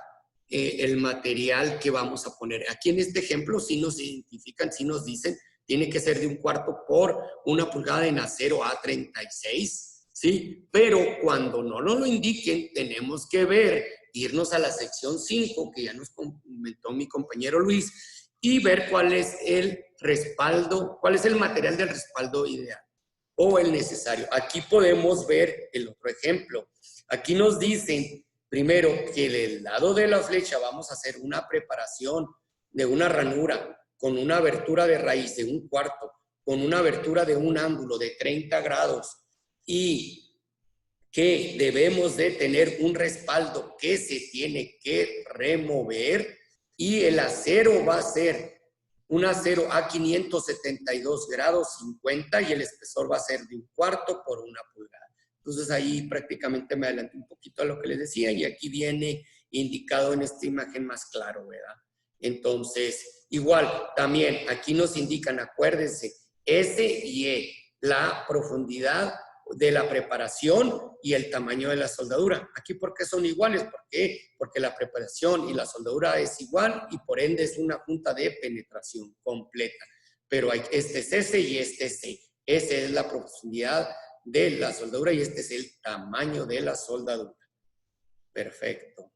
el material que vamos a poner. Aquí en este ejemplo sí nos identifican, sí nos dicen, tiene que ser de 1/4 por 1 pulgada en acero A36, ¿sí? Pero cuando no nos lo indiquen, tenemos que irnos a la sección 5, que ya nos comentó mi compañero Luis, y ver cuál es el respaldo, cuál es el material del respaldo ideal o el necesario. Aquí podemos ver el otro ejemplo. Aquí nos dicen, primero, que del lado de la flecha vamos a hacer una preparación de una ranura con una abertura de raíz de 1/4, con una abertura de un ángulo de 30 grados y que debemos de tener un respaldo que se tiene que remover, y el acero va a ser un acero a 572 grados 50 y el espesor va a ser de 1/4 por 1 pulgada. Entonces ahí prácticamente me adelanté un poquito a lo que les decía, y aquí viene indicado en esta imagen más claro, ¿verdad? Entonces, igual, también aquí nos indican, acuérdense, S y E, la profundidad de la preparación y el tamaño de la soldadura. Aquí, ¿por qué son iguales? ¿Por qué? Porque la preparación y la soldadura es igual y por ende es una junta de penetración completa. Pero este es S y este es C. Esa es la profundidad de la soldadura y este es el tamaño de la soldadura. Perfecto.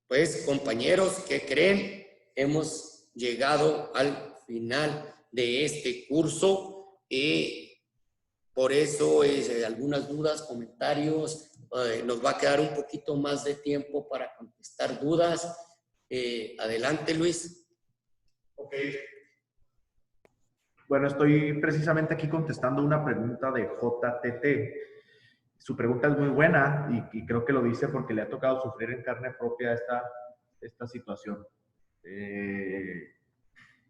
Pues, compañeros, ¿qué creen? Hemos llegado al final de este curso. Por eso, algunas dudas, comentarios, nos va a quedar un poquito más de tiempo para contestar dudas. Adelante, Luis. Ok. Bueno, estoy precisamente aquí contestando una pregunta de JTT. Su pregunta es muy buena y creo que lo dice porque le ha tocado sufrir en carne propia esta situación.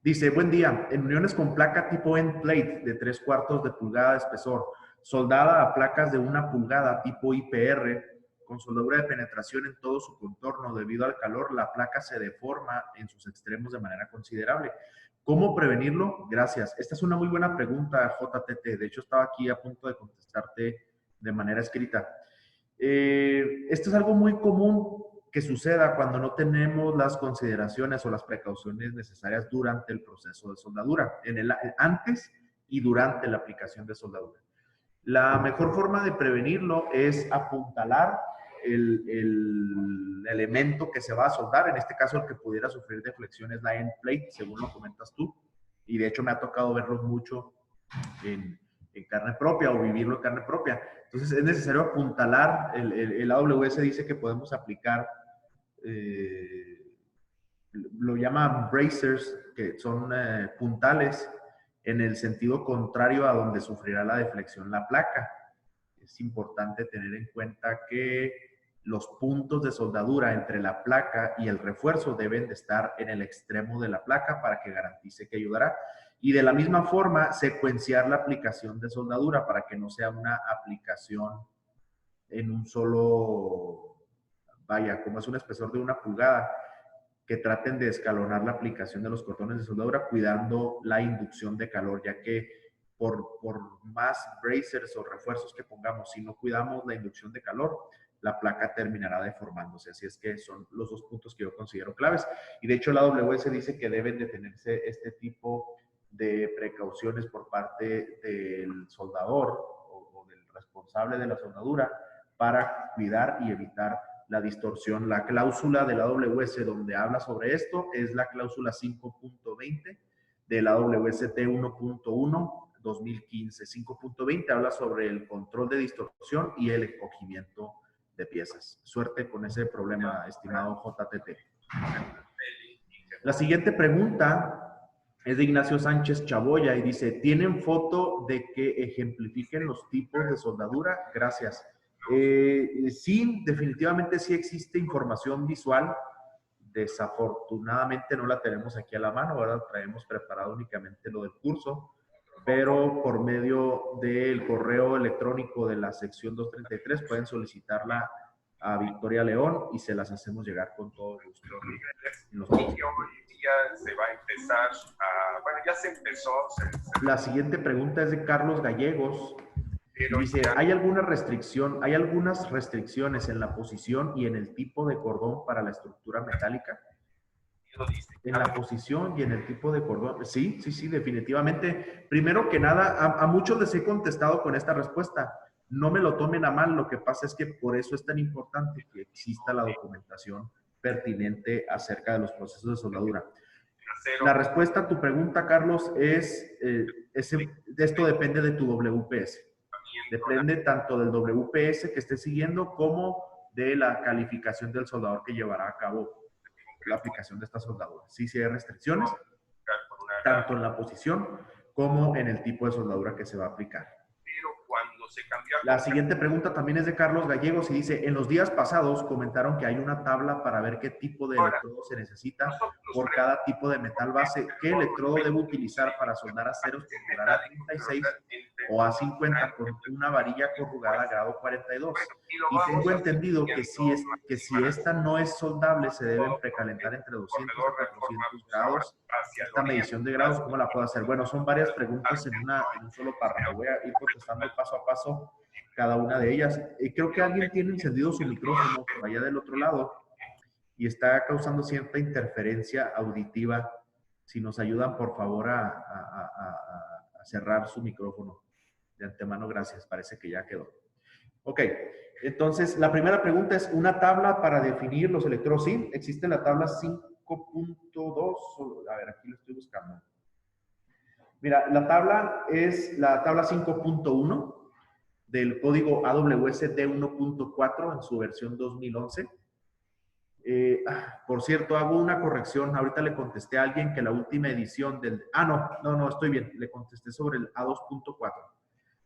Dice, buen día, en uniones con placa tipo end plate de 3/4 de pulgada de espesor, soldada a placas de 1 pulgada tipo IPR, con soldadura de penetración en todo su contorno, debido al calor, la placa se deforma en sus extremos de manera considerable. ¿Cómo prevenirlo? Gracias. Esta es una muy buena pregunta, JTT. De hecho, estaba aquí a punto de contestarte de manera escrita. Esto es algo muy común que suceda cuando no tenemos las consideraciones o las precauciones necesarias durante el proceso de soldadura, antes y durante la aplicación de soldadura. La mejor forma de prevenirlo es apuntalar el elemento que se va a soldar. En este caso, el que pudiera sufrir deflexión es la end plate, según lo comentas tú. Y de hecho me ha tocado verlo mucho en carne propia o vivirlo en carne propia. Entonces es necesario apuntalar. El AWS dice que podemos aplicar, lo llaman bracers, que son puntales en el sentido contrario a donde sufrirá la deflexión la placa. Es importante tener en cuenta que los puntos de soldadura entre la placa y el refuerzo deben de estar en el extremo de la placa para que garantice que ayudará. Y de la misma forma, secuenciar la aplicación de soldadura para que no sea una aplicación en un solo, vaya, como es un espesor de 1 pulgada, que traten de escalonar la aplicación de los cordones de soldadura, cuidando la inducción de calor, ya que por más bracers o refuerzos que pongamos, si no cuidamos la inducción de calor, la placa terminará deformándose. Así es que son los dos puntos que yo considero claves. Y de hecho la AWS dice que deben de tenerse este tipo de precauciones por parte del soldador o del responsable de la soldadura para cuidar y evitar la distorsión. La cláusula de la AWS donde habla sobre esto es la cláusula 5.20 de la WST 1.1 2015. 5.20 habla sobre el control de distorsión y el encogimiento de piezas. Suerte con ese problema, estimado JTT. La siguiente pregunta es de Ignacio Sánchez Chaboya y dice, ¿tienen foto de que ejemplifiquen los tipos de soldadura? Gracias. Sí, definitivamente sí existe información visual. Desafortunadamente no la tenemos aquí a la mano, ¿verdad? Traemos preparado únicamente lo del curso, pero por medio del correo electrónico de la sección 233 pueden solicitarla a Victoria León y se las hacemos llegar con todo gusto. Hoy día se va a empezar a, bueno, ya se empezó. La siguiente pregunta es de Carlos Gallegos. Dice, ¿hay algunas restricciones en la posición y en el tipo de cordón para la estructura metálica? En la posición y en el tipo de cordón. Sí, definitivamente. Primero que nada, a muchos les he contestado con esta respuesta. No me lo tomen a mal, lo que pasa es que por eso es tan importante que exista la documentación pertinente acerca de los procesos de soldadura. La respuesta a tu pregunta, Carlos, es esto depende de tu WPS. Depende tanto del WPS que esté siguiendo como de la calificación del soldador que llevará a cabo la aplicación de esta soldadura. Sí hay restricciones, tanto en la posición como en el tipo de soldadura que se va a aplicar. La siguiente pregunta también es de Carlos Gallegos y dice, en los días pasados comentaron que hay una tabla para ver qué tipo de electrodo se necesita por cada tipo de metal base. ¿Qué electrodo debo utilizar para soldar aceros temporal a 36 o A50 con una varilla corrugada grado 42. Y tengo entendido que si esta no es soldable, se deben precalentar entre 200 a 400 grados. Esta medición de grados, ¿cómo la puedo hacer? Bueno, son varias preguntas en un solo párrafo. Voy a ir contestando paso a paso cada una de ellas. Creo que alguien tiene encendido su micrófono por allá del otro lado y está causando cierta interferencia auditiva. Si nos ayudan, por favor, a cerrar su micrófono. De antemano, gracias. Parece que ya quedó. Ok. Entonces, la primera pregunta es una tabla para definir los electrodos. Sí, existe la tabla 5.2. A ver, aquí lo estoy buscando. Mira, la tabla es la tabla 5.1 del código AWS D1.4 en su versión 2011. Por cierto, hago una corrección. Ahorita le contesté a alguien que la última edición del... no, estoy bien. Le contesté sobre el A2.4.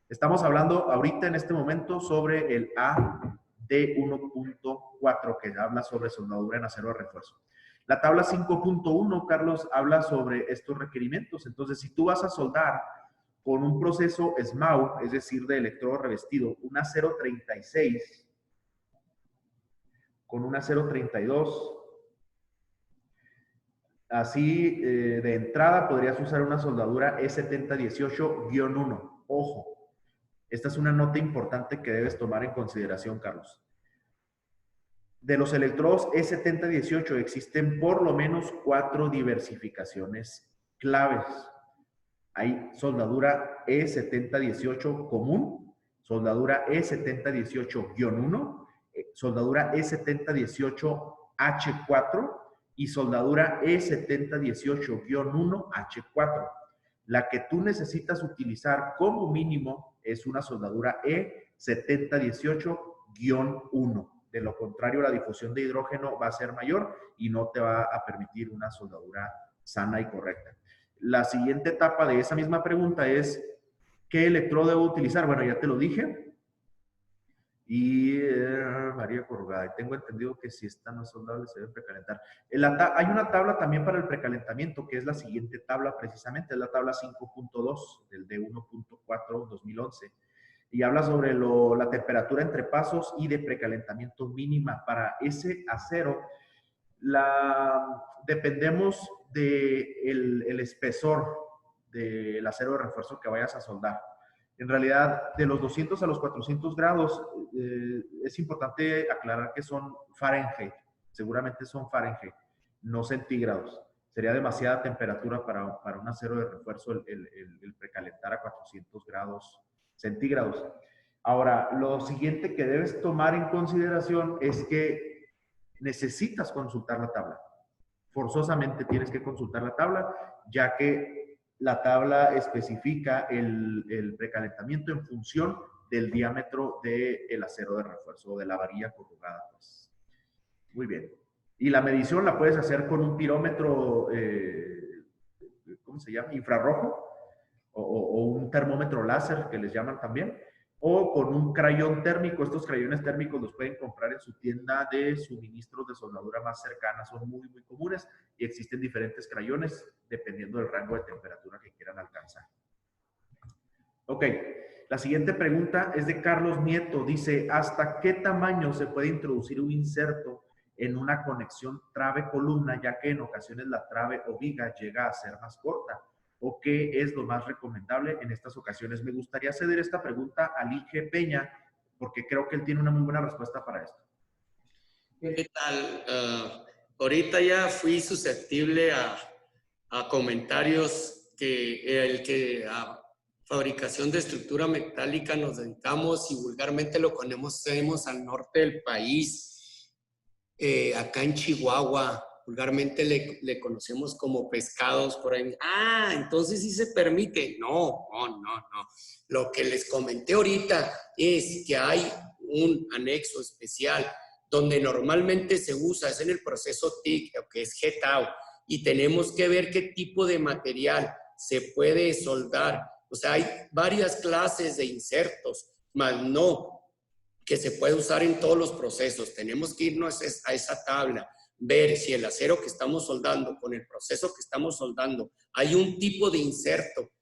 Estamos hablando ahorita en este momento sobre el AD1.4 que habla sobre soldadura en acero de refuerzo. La tabla 5.1, Carlos, habla sobre estos requerimientos. Entonces, si tú vas a soldar con un proceso SMAU, es decir, de electrodo revestido, un acero 36 con un acero 32. Así, de entrada, podrías usar una soldadura E7018-1. Ojo, esta es una nota importante que debes tomar en consideración, Carlos. De los electrodos E7018 existen por lo menos 4 diversificaciones claves. Hay soldadura E7018 común, soldadura E7018-1, soldadura E7018H4 y soldadura E7018-1H4. La que tú necesitas utilizar como mínimo es una soldadura E7018-1. De lo contrario, la difusión de hidrógeno va a ser mayor y no te va a permitir una soldadura sana y correcta. La siguiente etapa de esa misma pregunta es, ¿qué electrodo debo utilizar? Bueno, ya te lo dije. Y varilla corrugada. Y tengo entendido que si esta no es soldable se debe precalentar. Hay una tabla también para el precalentamiento, que es la siguiente tabla precisamente, es la tabla 5.2 del D1.4 2011. Y habla sobre la temperatura entre pasos y de precalentamiento mínima. Para ese acero, dependemos del espesor del acero de refuerzo que vayas a soldar. En realidad, de los 200 a los 400 grados, es importante aclarar que son Fahrenheit. Seguramente son Fahrenheit, no centígrados. Sería demasiada temperatura para un acero de refuerzo el precalentar a 400 grados centígrados. Ahora, lo siguiente que debes tomar en consideración es que necesitas consultar la tabla. Forzosamente tienes que consultar la tabla, ya que la tabla especifica el precalentamiento en función del diámetro del acero de refuerzo o de la varilla corrugada. Pues. Muy bien. Y la medición la puedes hacer con un pirómetro, ¿cómo se llama? Infrarrojo o un termómetro láser que les llaman también. O con un crayón térmico. Estos crayones térmicos los pueden comprar en su tienda de suministros de soldadura más cercana. Son muy, muy comunes y existen diferentes crayones dependiendo del rango de temperatura que quieran alcanzar. Ok, la siguiente pregunta es de Carlos Nieto. Dice, ¿hasta qué tamaño se puede introducir un inserto en una conexión trave-columna, ya que en ocasiones la trave o viga llega a ser más corta? ¿O qué es lo más recomendable en estas ocasiones? Me gustaría ceder esta pregunta a Lige Peña, porque creo que él tiene una muy buena respuesta para esto. ¿Qué tal? Ahorita ya fui susceptible a comentarios que a fabricación de estructura metálica nos dedicamos y vulgarmente lo conocemos al norte del país, acá en Chihuahua. Vulgarmente le conocemos como pescados por ahí. Entonces sí se permite. No. Lo que les comenté ahorita es que hay un anexo especial donde normalmente se usa, es en el proceso TIC, que es GETAO, y tenemos que ver qué tipo de material se puede soldar. O sea, hay varias clases de insertos, más no que se puede usar en todos los procesos. Tenemos que irnos a esa tabla, ver si el acero que estamos soldando con el proceso que estamos soldando, hay un tipo de inserto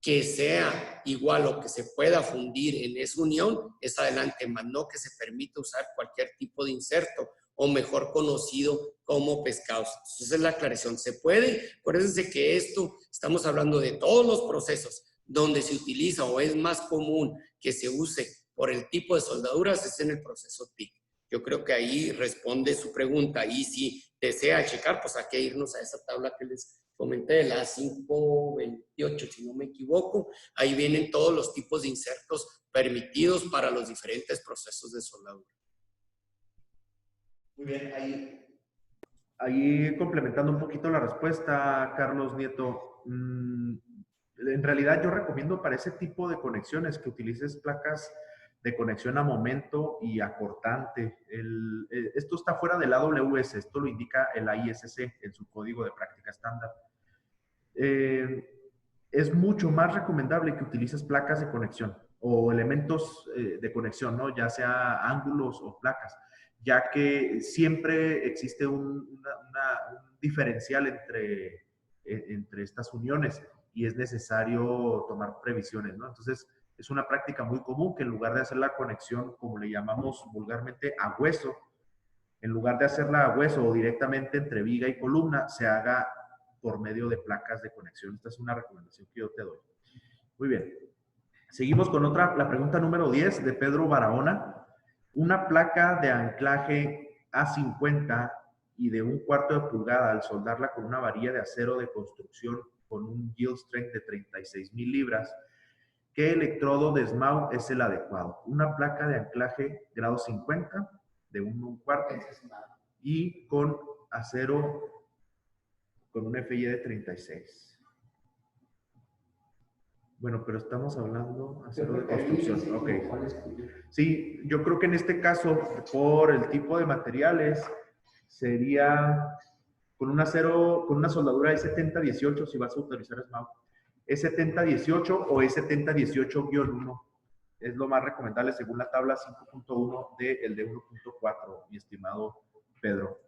que sea igual o que se pueda fundir en esa unión, es adelante, más no que se permita usar cualquier tipo de inserto, o mejor conocido como pescados. Entonces, esa es la aclaración. Se puede, acuérdense que esto, estamos hablando de todos los procesos donde se utiliza o es más común que se use por el tipo de soldaduras, es en el proceso TIC. Yo creo que ahí responde su pregunta, y si desea checar, pues hay que irnos a esa tabla que les comenté, la 528, si no me equivoco. Ahí vienen todos los tipos de insertos permitidos para los diferentes procesos de soldadura. Muy bien, ahí complementando un poquito la respuesta, Carlos Nieto, en realidad yo recomiendo para ese tipo de conexiones que utilices placas de conexión a momento y a cortante. Esto está fuera del AWS, esto lo indica el AISC en su código de práctica estándar. Es mucho más recomendable que utilices placas de conexión o elementos de conexión, ¿no? Ya sea ángulos o placas, ya que siempre existe un diferencial entre estas uniones y es necesario tomar previsiones, ¿no? Entonces, es una práctica muy común que en lugar de hacer la conexión, como le llamamos vulgarmente, a hueso, en lugar de hacerla a hueso o directamente entre viga y columna, se haga por medio de placas de conexión. Esta es una recomendación que yo te doy. Muy bien. Seguimos con la pregunta número 10 de Pedro Barahona. Una placa de anclaje A50 y de 1/4 de pulgada al soldarla con una varilla de acero de construcción con un yield strength de 36,000 libras, ¿qué electrodo de SMAU es el adecuado? Una placa de anclaje grado 50 de 1/4 y con acero con un FI de 36. Bueno, pero estamos hablando de acero de construcción. Ok. Sí, yo creo que en este caso, por el tipo de materiales, sería con un acero, con una soldadura E7018, si vas a utilizar SMAU. E7018 o E7018-1 es lo más recomendable según la tabla 5.1 del de 1.4, mi estimado Pedro.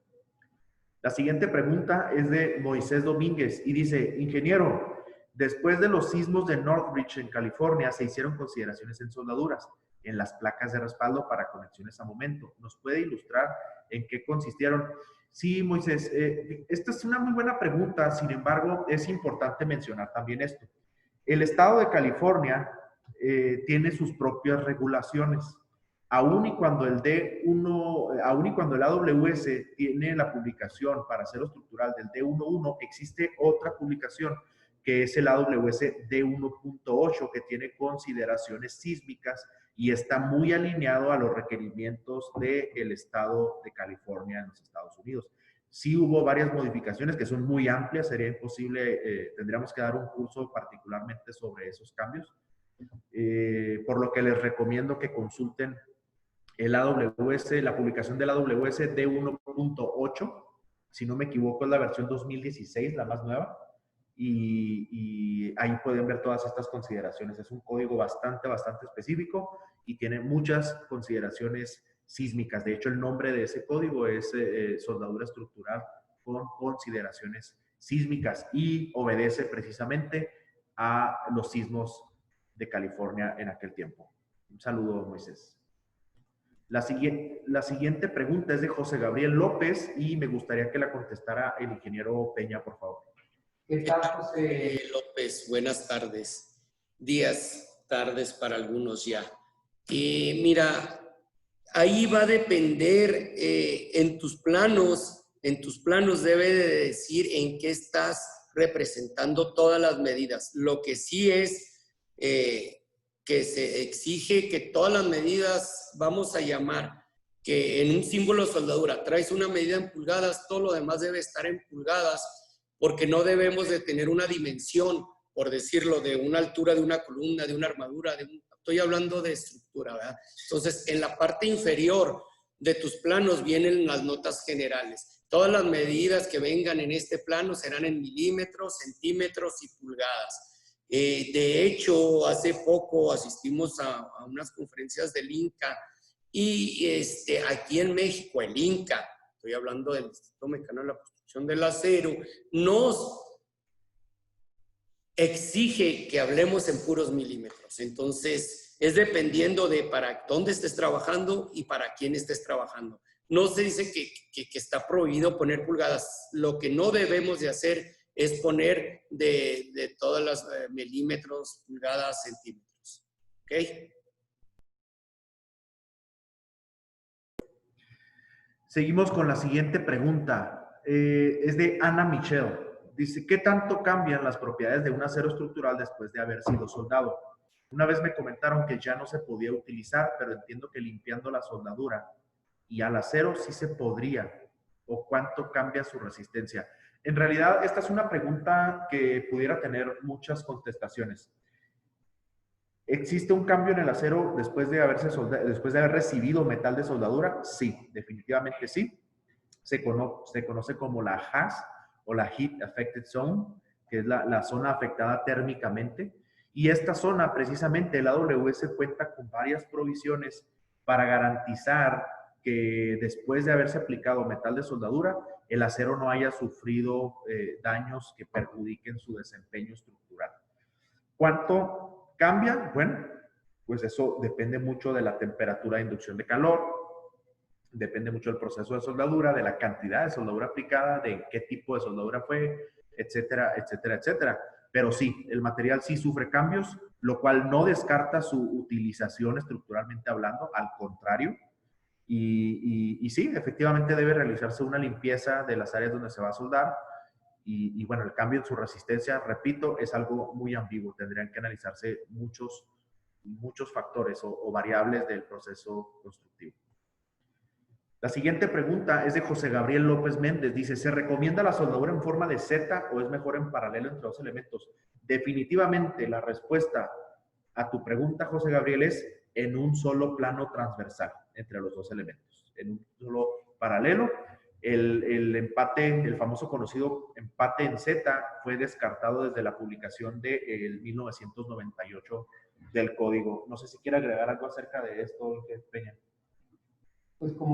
La siguiente pregunta es de Moisés Domínguez y dice: ingeniero, después de los sismos de Northridge en California se hicieron consideraciones en soldaduras en las placas de respaldo para conexiones a momento. ¿Nos puede ilustrar en qué consistieron? Sí, Moisés, esta es una muy buena pregunta. Sin embargo, es importante mencionar también esto. El estado de California tiene sus propias regulaciones. Aún y cuando el AWS tiene la publicación para acero estructural del D11, existe otra publicación que es el AWS D1.8, que tiene consideraciones sísmicas y está muy alineado a los requerimientos del estado de California en los Estados Unidos. Sí hubo varias modificaciones que son muy amplias, sería imposible, tendríamos que dar un curso particularmente sobre esos cambios, por lo que les recomiendo que consulten el AWS, la publicación del AWS D1.8, si no me equivoco es la versión 2016, la más nueva, y ahí pueden ver todas estas consideraciones. Es un código bastante específico y tiene muchas consideraciones sísmicas. De hecho, el nombre de ese código es soldadura estructural con consideraciones sísmicas y obedece precisamente a los sismos de California en aquel tiempo. Un saludo, Moisés. La siguiente pregunta es de José Gabriel López y me gustaría que la contestara el ingeniero Peña, por favor. ¿Qué tal, José López? Buenas tardes. Días, tardes para algunos ya. Mira, ahí va a depender en tus planos debe de decir en qué estás representando todas las medidas. Lo que sí es que se exige que todas las medidas, vamos a llamar, que en un símbolo de soldadura traes una medida en pulgadas, todo lo demás debe estar en pulgadas, porque no debemos de tener una dimensión, por decirlo, de una altura de una columna, de una armadura, estoy hablando de estructura, ¿verdad? Entonces, en la parte inferior de tus planos vienen las notas generales. Todas las medidas que vengan en este plano serán en milímetros, centímetros y pulgadas. De hecho, hace poco asistimos a unas conferencias del INCA y aquí en México, el INCA, estoy hablando del Instituto Mexicano de la Construcción del Acero, nos exige que hablemos en puros milímetros. Entonces, es dependiendo de para dónde estés trabajando y para quién estés trabajando. No se dice que está prohibido poner pulgadas. Lo que no debemos de hacer es poner de todas las milímetros, pulgadas, centímetros. ¿Ok? Seguimos con la siguiente pregunta. Es de Ana Michelle. Dice, ¿qué tanto cambian las propiedades de un acero estructural después de haber sido soldado? Una vez me comentaron que ya no se podía utilizar, pero entiendo que limpiando la soldadura y al acero sí se podría. ¿O cuánto cambia su resistencia? En realidad, esta es una pregunta que pudiera tener muchas contestaciones. ¿Existe un cambio en el acero después de haber recibido metal de soldadura? Sí, definitivamente sí. Se conoce como la HAZ o la Heat Affected Zone, que es la zona afectada térmicamente. Y esta zona, precisamente, el AWS cuenta con varias provisiones para garantizar que después de haberse aplicado metal de soldadura, el acero no haya sufrido daños que perjudiquen su desempeño estructural. ¿Cuánto cambia? Bueno, pues eso depende mucho de la temperatura de inducción de calor, depende mucho del proceso de soldadura, de la cantidad de soldadura aplicada, de qué tipo de soldadura fue, etcétera, etcétera, etcétera. Pero sí, el material sí sufre cambios, lo cual no descarta su utilización estructuralmente hablando, al contrario. Y sí, efectivamente debe realizarse una limpieza de las áreas donde se va a soldar. Y bueno, el cambio en su resistencia, repito, es algo muy ambiguo. Tendrían que analizarse muchos factores o variables del proceso constructivo. La siguiente pregunta es de José Gabriel López Méndez. Dice, ¿se recomienda la soldadura en forma de Z o es mejor en paralelo entre dos elementos? Definitivamente la respuesta a tu pregunta, José Gabriel, es en un solo plano transversal entre los dos elementos. En un solo paralelo. El empate, el famoso conocido empate en Z, fue descartado desde la publicación de 1998 del código. No sé si quiere agregar algo acerca de esto, Peña. Pues como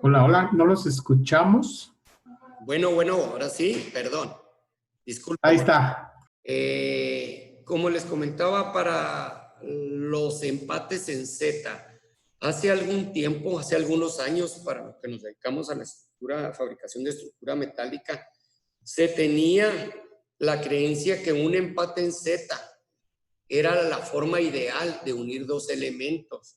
Hola, hola, no los escuchamos. Bueno, ahora sí, perdón. Disculpa. Ahí está. Como les comentaba, para los empates en Z, hace algún tiempo, hace algunos años, para los que nos dedicamos a la fabricación de estructura metálica, se tenía la creencia que un empate en Z era la forma ideal de unir dos elementos.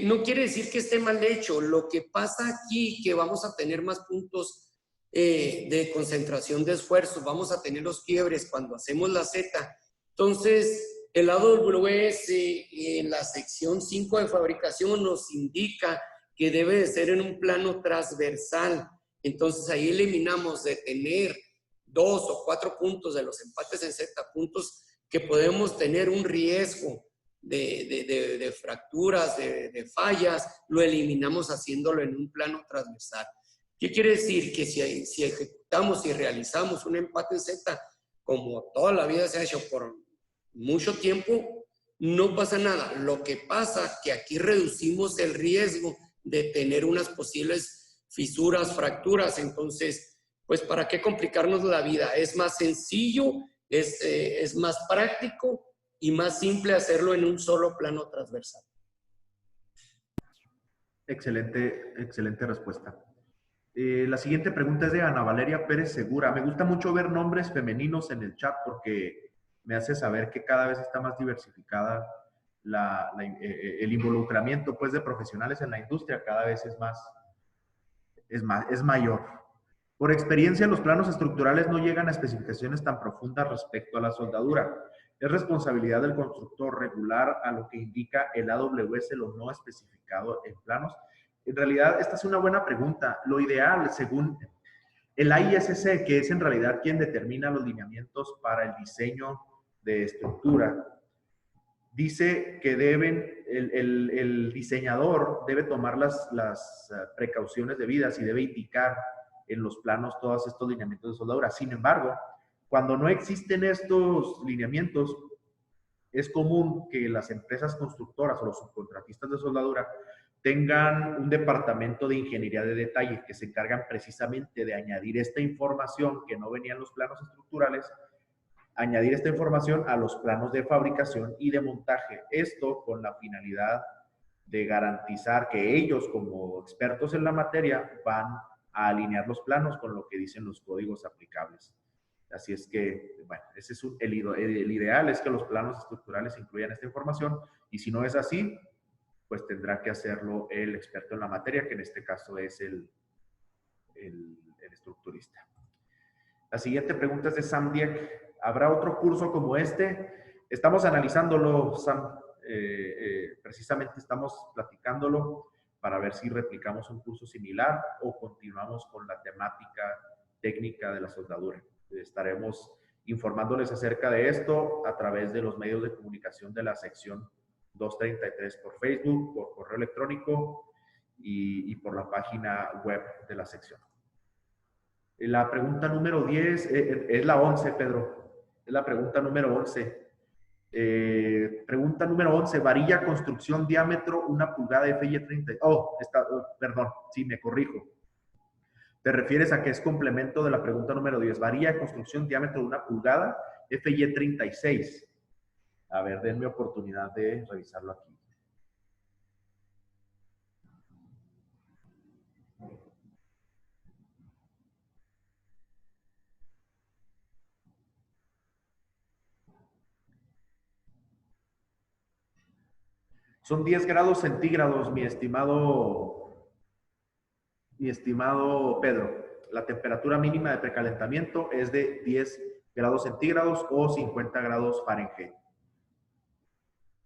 No quiere decir que esté mal hecho. Lo que pasa aquí que vamos a tener más puntos de concentración de esfuerzos, vamos a tener los quiebres cuando hacemos la Z. Entonces, el AWS en la sección 5 de fabricación nos indica que debe de ser en un plano transversal. Entonces, ahí eliminamos de tener 2 o 4 puntos de los empates en Z, puntos que podemos tener un riesgo de fracturas, de fallas, lo eliminamos haciéndolo en un plano transversal. ¿Qué quiere decir? Que si ejecutamos y realizamos un empate en Z, como toda la vida se ha hecho por mucho tiempo, no pasa nada. Lo que pasa es que aquí reducimos el riesgo de tener unas posibles fisuras, fracturas. Entonces, pues, ¿para qué complicarnos la vida? Es más sencillo, es más práctico y más simple hacerlo en un solo plano transversal. Excelente respuesta. La siguiente pregunta es de Ana Valeria Pérez Segura. Me gusta mucho ver nombres femeninos en el chat porque me hace saber que cada vez está más diversificada el involucramiento, pues, de profesionales en la industria. Cada vez es mayor. Por experiencia, los planos estructurales no llegan a especificaciones tan profundas respecto a la soldadura. Es responsabilidad del constructor regular a lo que indica el AWS lo no especificado en planos. En realidad, esta es una buena pregunta. Lo ideal, según el AISC, que es en realidad quien determina los lineamientos para el diseño de estructura, dice que el diseñador debe tomar las precauciones debidas y debe indicar en los planos todos estos lineamientos de soldadura. Sin embargo, cuando no existen estos lineamientos, es común que las empresas constructoras o los subcontratistas de soldadura tengan un departamento de ingeniería de detalle que se encargan precisamente de añadir esta información que no venía en los planos estructurales, añadir esta información a los planos de fabricación y de montaje. Esto con la finalidad de garantizar que ellos, como expertos en la materia, van a alinear los planos con lo que dicen los códigos aplicables. Así es que, bueno, ese es el ideal, es que los planos estructurales incluyan esta información, y si no es así, pues tendrá que hacerlo el experto en la materia, que en este caso es el estructurista. La siguiente pregunta es de Sam Dieck. ¿Habrá otro curso como este? Estamos analizándolo, Sam. Precisamente estamos platicándolo para ver si replicamos un curso similar o continuamos con la temática técnica de la soldadura. Estaremos informándoles acerca de esto a través de los medios de comunicación de la sección 233 por Facebook, por correo electrónico y por la página web de la sección. La pregunta número 10 es la 11, Pedro. Es la pregunta número 11. Pregunta número 11. Varilla, construcción, diámetro, 1 pulgada, FY30. Perdón, sí, me corrijo. Te refieres a que es complemento de la pregunta número 10. Varilla de construcción, diámetro de 1 pulgada, FY36. A ver, denme oportunidad de revisarlo aquí. Son 10 grados centígrados, mi estimado Pedro. La temperatura mínima de precalentamiento es de 10 grados centígrados o 50 grados Fahrenheit.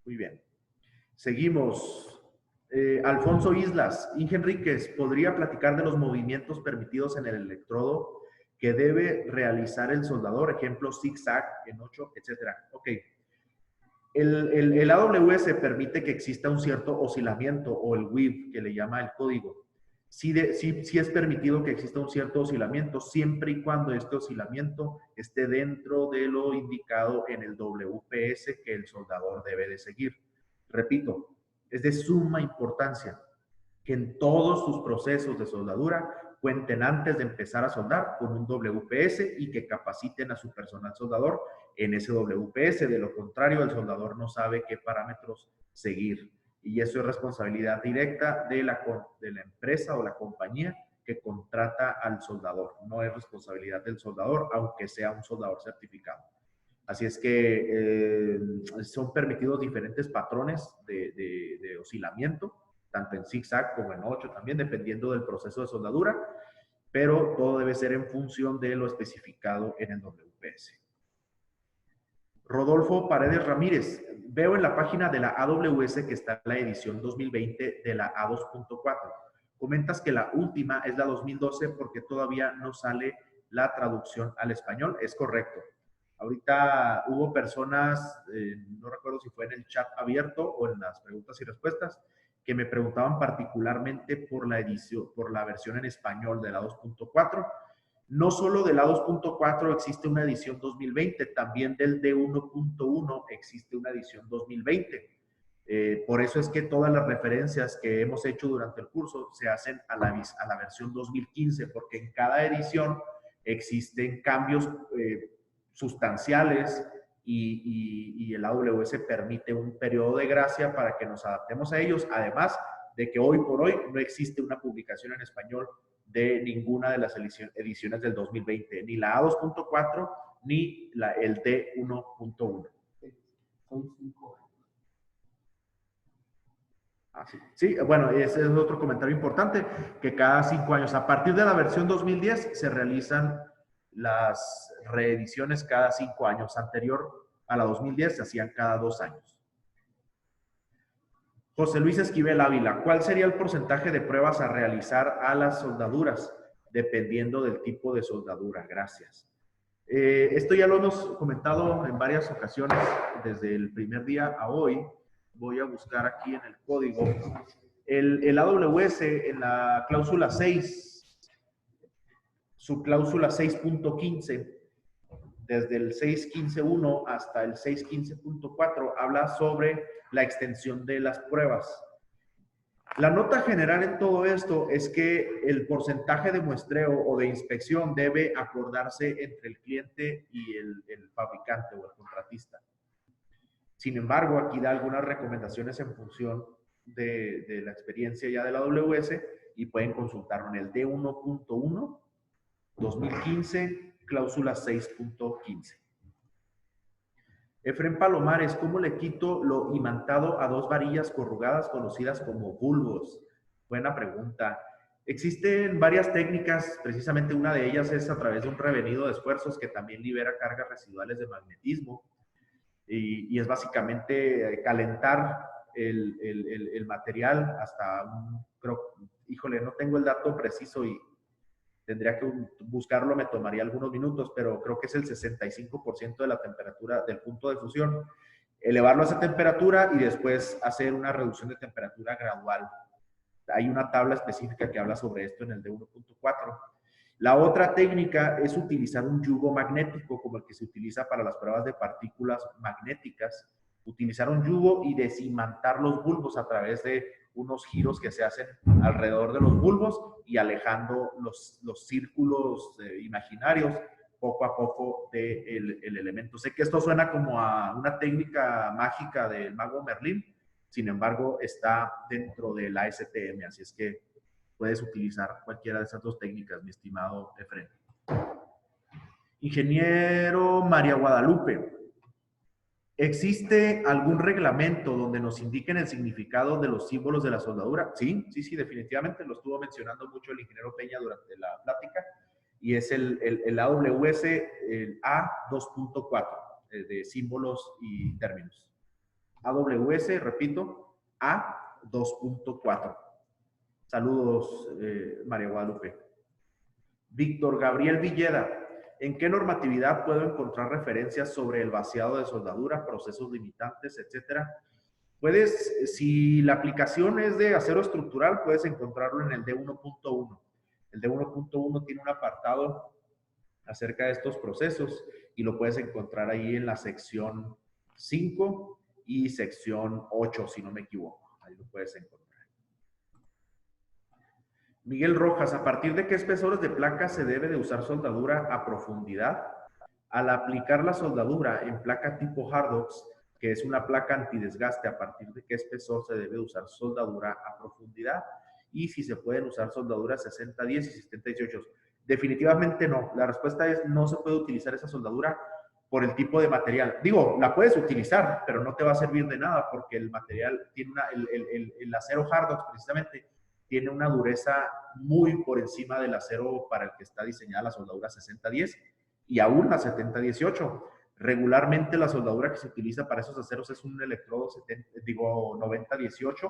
Muy bien. Seguimos. Alfonso Islas, Inge Enríquez, ¿podría platicar de los movimientos permitidos en el electrodo que debe realizar el soldador? Ejemplo, zigzag, en 8, etcétera. Ok. El AWS permite que exista un cierto oscilamiento o el weave, que le llama el código. Sí es permitido que exista un cierto oscilamiento siempre y cuando este oscilamiento esté dentro de lo indicado en el WPS que el soldador debe de seguir. Repito, es de suma importancia que en todos sus procesos de soldadura cuenten antes de empezar a soldar con un WPS y que capaciten a su personal soldador en ese WPS. De lo contrario, el soldador no sabe qué parámetros seguir. Y eso es responsabilidad directa de la empresa o la compañía que contrata al soldador. No es responsabilidad del soldador, aunque sea un soldador certificado. Así es que son permitidos diferentes patrones de oscilamiento, tanto en zigzag como en 8 también, dependiendo del proceso de soldadura, pero todo debe ser en función de lo especificado en el WPS. Rodolfo Paredes Ramírez, veo en la página de la AWS que está la edición 2020 de la A2.4. Comentas que la última es la 2012 porque todavía no sale la traducción al español. Es correcto. Ahorita hubo personas, no recuerdo si fue en el chat abierto o en las preguntas y respuestas, que me preguntaban particularmente por la edición, por la versión en español de la 2.4. No solo de la 2.4 existe una edición 2020, también del D1.1 existe una edición 2020. Por eso es que todas las referencias que hemos hecho durante el curso se hacen a la versión 2015, porque en cada edición existen cambios sustanciales y el AWS permite un periodo de gracia para que nos adaptemos a ellos, además de que hoy por hoy no existe una publicación en español de ninguna de las ediciones del 2020, ni la A2.4 ni el D1.1. Son 5 años. Sí, bueno, ese es otro comentario importante, que cada 5 años, a partir de la versión 2010, se realizan las reediciones cada 5 años. Anterior a la 2010 se hacían cada 2 años. José Luis Esquivel Ávila, ¿cuál sería el porcentaje de pruebas a realizar a las soldaduras? Dependiendo del tipo de soldadura. Gracias. Esto ya lo hemos comentado en varias ocasiones, desde el primer día a hoy. Voy a buscar aquí en el código. El AWS en la cláusula 6, su cláusula 6.15, desde el 6.15.1 hasta el 6.15.4, habla sobre la extensión de las pruebas. La nota general en todo esto es que el porcentaje de muestreo o de inspección debe acordarse entre el cliente y el fabricante o el contratista. Sin embargo, aquí da algunas recomendaciones en función de la experiencia ya de la AWS y pueden consultarlo en el D1.1, 2015, cláusula 6.15. Efrén Palomares, ¿cómo le quito lo imantado a dos varillas corrugadas conocidas como bulbos? Buena pregunta. Existen varias técnicas, precisamente una de ellas es a través de un revenido de esfuerzos que también libera cargas residuales de magnetismo y es básicamente calentar el material hasta un, híjole, no tengo el dato preciso y tendría que buscarlo, me tomaría algunos minutos, pero creo que es el 65% de la temperatura del punto de fusión. Elevarlo a esa temperatura y después hacer una reducción de temperatura gradual. Hay una tabla específica que habla sobre esto en el D1.4. La otra técnica es utilizar un yugo magnético, como el que se utiliza para las pruebas de partículas magnéticas. Utilizar un yugo y desimantar los bulbos a través de unos giros que se hacen alrededor de los bulbos y alejando los círculos imaginarios poco a poco del elemento. Sé que esto suena como a una técnica mágica del mago Merlín, sin embargo está dentro de la STM, así es que puedes utilizar cualquiera de esas dos técnicas, mi estimado Efrén. Ingeniero María Guadalupe, ¿existe algún reglamento donde nos indiquen el significado de los símbolos de la soldadura? Sí, definitivamente, lo estuvo mencionando mucho el ingeniero Peña durante la plática, y es el AWS, el A2.4, de símbolos y términos. AWS, repito, A2.4. Saludos, María Guadalupe. Víctor Gabriel Villeda, ¿en qué normatividad puedo encontrar referencias sobre el vaciado de soldadura, procesos limitantes, etcétera? Puedes, si la aplicación es de acero estructural, puedes encontrarlo en el D1.1. El D1.1 tiene un apartado acerca de estos procesos y lo puedes encontrar ahí en la sección 5 y sección 8, si no me equivoco. Ahí lo puedes encontrar. Miguel Rojas, ¿a partir de qué espesores de placa se debe de usar soldadura a profundidad? Al aplicar la soldadura en placa tipo Hardox, que es una placa antidesgaste, ¿a partir de qué espesor se debe usar soldadura a profundidad? Y si se pueden usar soldaduras 6010 y 7018. Definitivamente no. La respuesta es no se puede utilizar esa soldadura por el tipo de material. Digo, la puedes utilizar, pero no te va a servir de nada porque el material tiene el acero Hardox precisamente tiene una dureza muy por encima del acero para el que está diseñada la soldadura 6010 y aún la 7018. Regularmente la soldadura que se utiliza para esos aceros es un electrodo 9018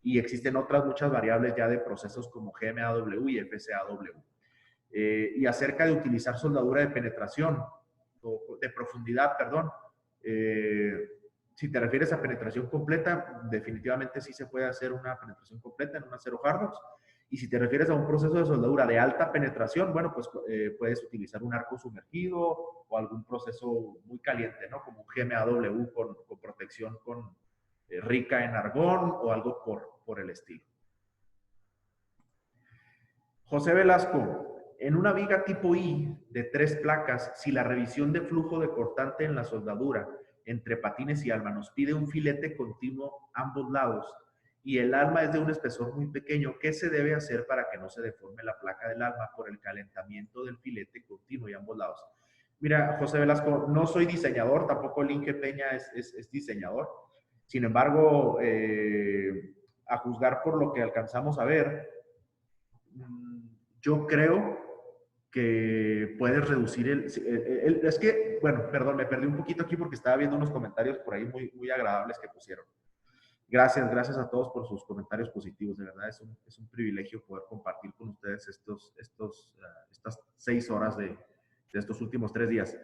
y existen otras muchas variables ya de procesos como GMAW y FCAW. Y acerca de utilizar soldadura de penetración, o de profundidad, perdón, si te refieres a penetración completa, definitivamente sí se puede hacer una penetración completa en un acero Hardox. Y si te refieres a un proceso de soldadura de alta penetración, bueno, pues puedes utilizar un arco sumergido o algún proceso muy caliente, ¿no? Como un GMAW con protección rica en argón o algo por el estilo. José Velasco, en una viga tipo I de 3 placas, si la revisión de flujo de cortante en la soldadura entre patines y alma nos pide un filete continuo ambos lados y el alma es de un espesor muy pequeño, ¿qué se debe hacer para que no se deforme la placa del alma por el calentamiento del filete continuo y ambos lados? Mira, José Velasco, no soy diseñador, tampoco el Inge Peña es diseñador. Sin embargo, a juzgar por lo que alcanzamos a ver, yo creo que puedes reducir es que, bueno, perdón, me perdí un poquito aquí porque estaba viendo unos comentarios por ahí muy agradables que pusieron. Gracias a todos por sus comentarios positivos. De verdad es un privilegio poder compartir con ustedes estas 6 horas de estos últimos 3 días.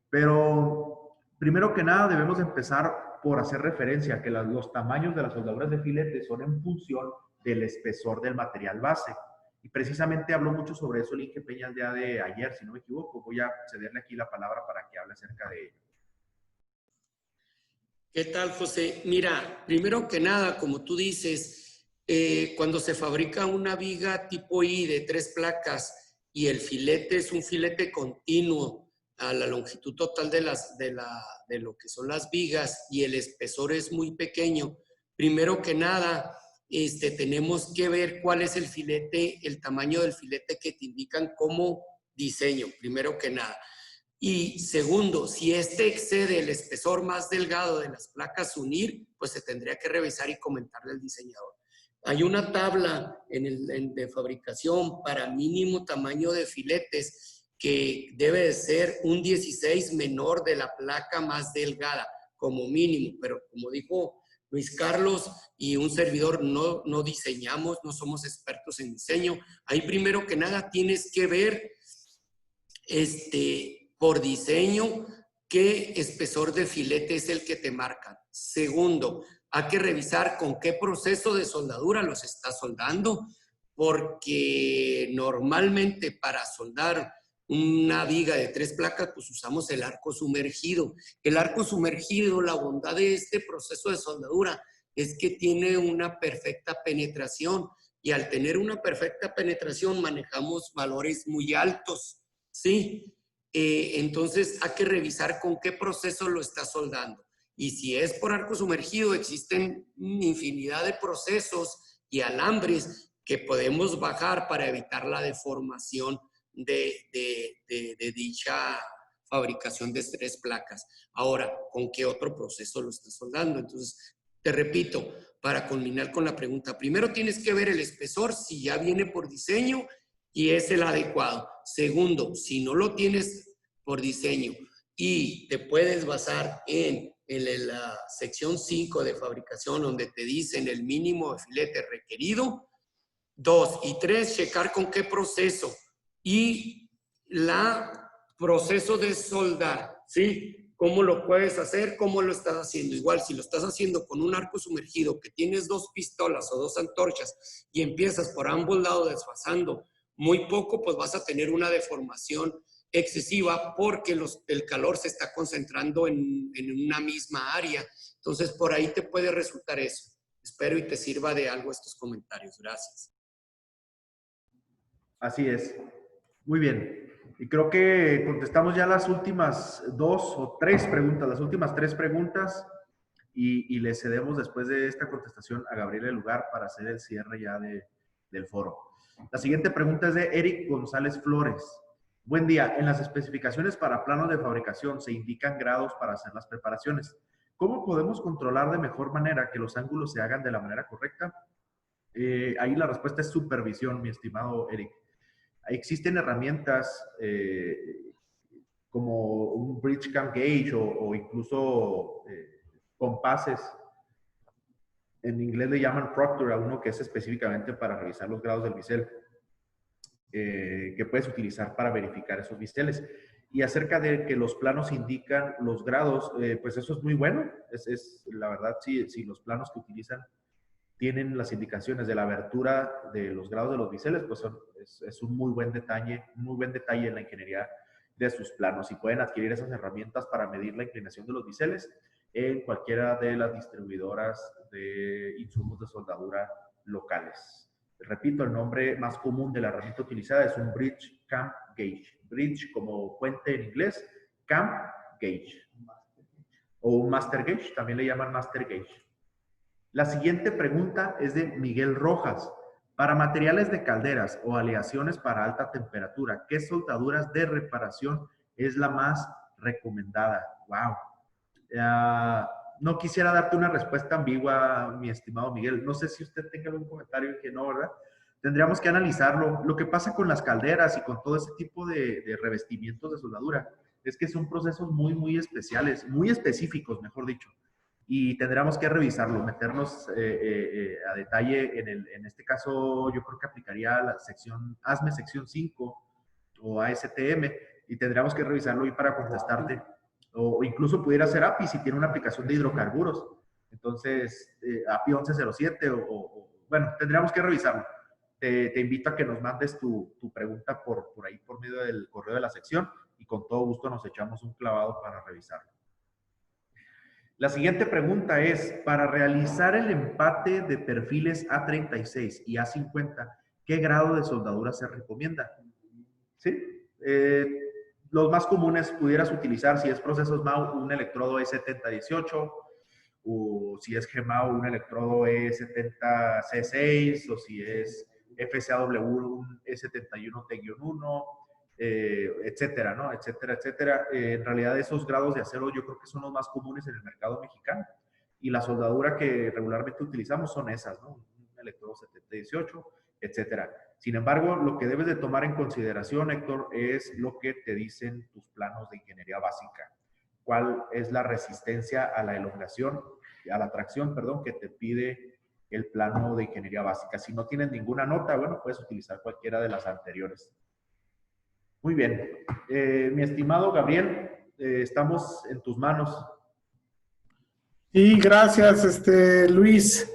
Pero primero que nada debemos empezar por hacer referencia a que los tamaños de las soldaduras de filete son en función del espesor del material base. Y precisamente habló mucho sobre eso el Inge Peña el día de ayer, si no me equivoco. Voy a cederle aquí la palabra para que hable acerca de ello. ¿Qué tal, José? Mira, primero que nada, como tú dices, cuando se fabrica una viga tipo I de 3 placas y el filete es un filete continuo a la longitud total de lo que son las vigas y el espesor es muy pequeño, primero que nada, tenemos que ver cuál es el filete, el tamaño del filete que te indican como diseño, primero que nada. Y segundo, si excede el espesor más delgado de las placas unir, pues se tendría que revisar y comentarle al diseñador. Hay una tabla de fabricación para mínimo tamaño de filetes que debe de ser un 16 menor de la placa más delgada, como mínimo. Pero como dijo Luis Carlos y un servidor, no diseñamos, no somos expertos en diseño. Ahí primero que nada tienes que ver por diseño qué espesor de filete es el que te marcan. Segundo, hay que revisar con qué proceso de soldadura los estás soldando, porque normalmente para soldar una viga de 3 placas, pues usamos el arco sumergido. El arco sumergido, la bondad de este proceso de soldadura es que tiene una perfecta penetración y al tener una perfecta penetración manejamos valores muy altos, ¿sí? Entonces hay que revisar con qué proceso lo está soldando. Y si es por arco sumergido, existen infinidad de procesos y alambres que podemos bajar para evitar la deformación de dicha fabricación de 3 placas. Ahora, ¿con qué otro proceso lo está soldando? Entonces, te repito, para culminar con la pregunta, primero tienes que ver el espesor, si ya viene por diseño y es el adecuado. Segundo, si no lo tienes por diseño y te puedes basar en la sección 5 de fabricación donde te dicen el mínimo de filete requerido. 2 y 3, checar con qué proceso y la proceso de soldar, ¿sí? ¿Cómo lo puedes hacer? ¿Cómo lo estás haciendo? Igual, si lo estás haciendo con un arco sumergido que tienes 2 pistolas o 2 antorchas y empiezas por ambos lados desfasando muy poco, pues vas a tener una deformación excesiva porque el calor se está concentrando en una misma área. Entonces, por ahí te puede resultar eso. Espero y te sirva de algo estos comentarios. Gracias. Así es. Muy bien. Y creo que contestamos ya las últimas 2 o 3 preguntas, las últimas 3 preguntas, y le cedemos después de esta contestación a Gabriel el lugar para hacer el cierre ya del foro. La siguiente pregunta es de Eric González Flores. Buen día. En las especificaciones para planos de fabricación se indican grados para hacer las preparaciones. ¿Cómo podemos controlar de mejor manera que los ángulos se hagan de la manera correcta? Ahí la respuesta es supervisión, mi estimado Eric. Existen herramientas como un bridge cam gauge o incluso compases. En inglés le llaman proctor a uno que es específicamente para revisar los grados del bisel, que puedes utilizar para verificar esos biseles. Y acerca de que los planos indican los grados, pues eso es muy bueno. La verdad, si los planos que utilizan tienen las indicaciones de la abertura de los grados de los biseles, pues es un muy buen detalle en la ingeniería de sus planos. Y pueden adquirir esas herramientas para medir la inclinación de los biseles en cualquiera de las distribuidoras de insumos de soldadura locales. Repito, el nombre más común de la herramienta utilizada es un Bridge Cam Gauge. Bridge como puente en inglés, Cam Gauge. O un Master Gauge, también le llaman Master Gauge. La siguiente pregunta es de Miguel Rojas. Para materiales de calderas o aleaciones para alta temperatura, ¿qué soldaduras de reparación es la más recomendada? ¡Wow! No quisiera darte una respuesta ambigua, mi estimado Miguel. No sé si usted tenga algún comentario en que no, ¿verdad? Tendríamos que analizarlo. Lo que pasa con las calderas y con todo ese tipo de revestimientos de soldadura es que son procesos muy, muy especiales, muy específicos, mejor dicho. Y tendríamos que revisarlo, meternos a detalle. En este caso, yo creo que aplicaría la sección, ASME sección 5 o ASTM, y tendríamos que revisarlo ahí para contestarte. O incluso pudiera ser API si tiene una aplicación de hidrocarburos. Entonces, API 1107 bueno, tendríamos que revisarlo. Te invito a que nos mandes tu pregunta por ahí, por medio del correo de la sección, y con todo gusto nos echamos un clavado para revisarlo. La siguiente pregunta es, para realizar el empate de perfiles A36 y A50, ¿qué grado de soldadura se recomienda? ¿Sí? Los más comunes pudieras utilizar, si es procesos MAU, un electrodo E7018, o si es GMAU, un electrodo E70C6, o si es FCAW, un E71T-1, etcétera, ¿no? Etcétera, etcétera. En realidad esos grados de acero yo creo que son los más comunes en el mercado mexicano, y la soldadura que regularmente utilizamos son esas, ¿no? Un electrodo 7018, etcétera. Sin embargo, lo que debes de tomar en consideración, Héctor, es lo que te dicen tus planos de ingeniería básica. ¿Cuál es la resistencia a la elongación, a la tracción, perdón, que te pide el plano de ingeniería básica? Si no tienes ninguna nota, bueno, puedes utilizar cualquiera de las anteriores. Muy bien. Mi estimado Gabriel, estamos en tus manos. Sí, gracias, Luis.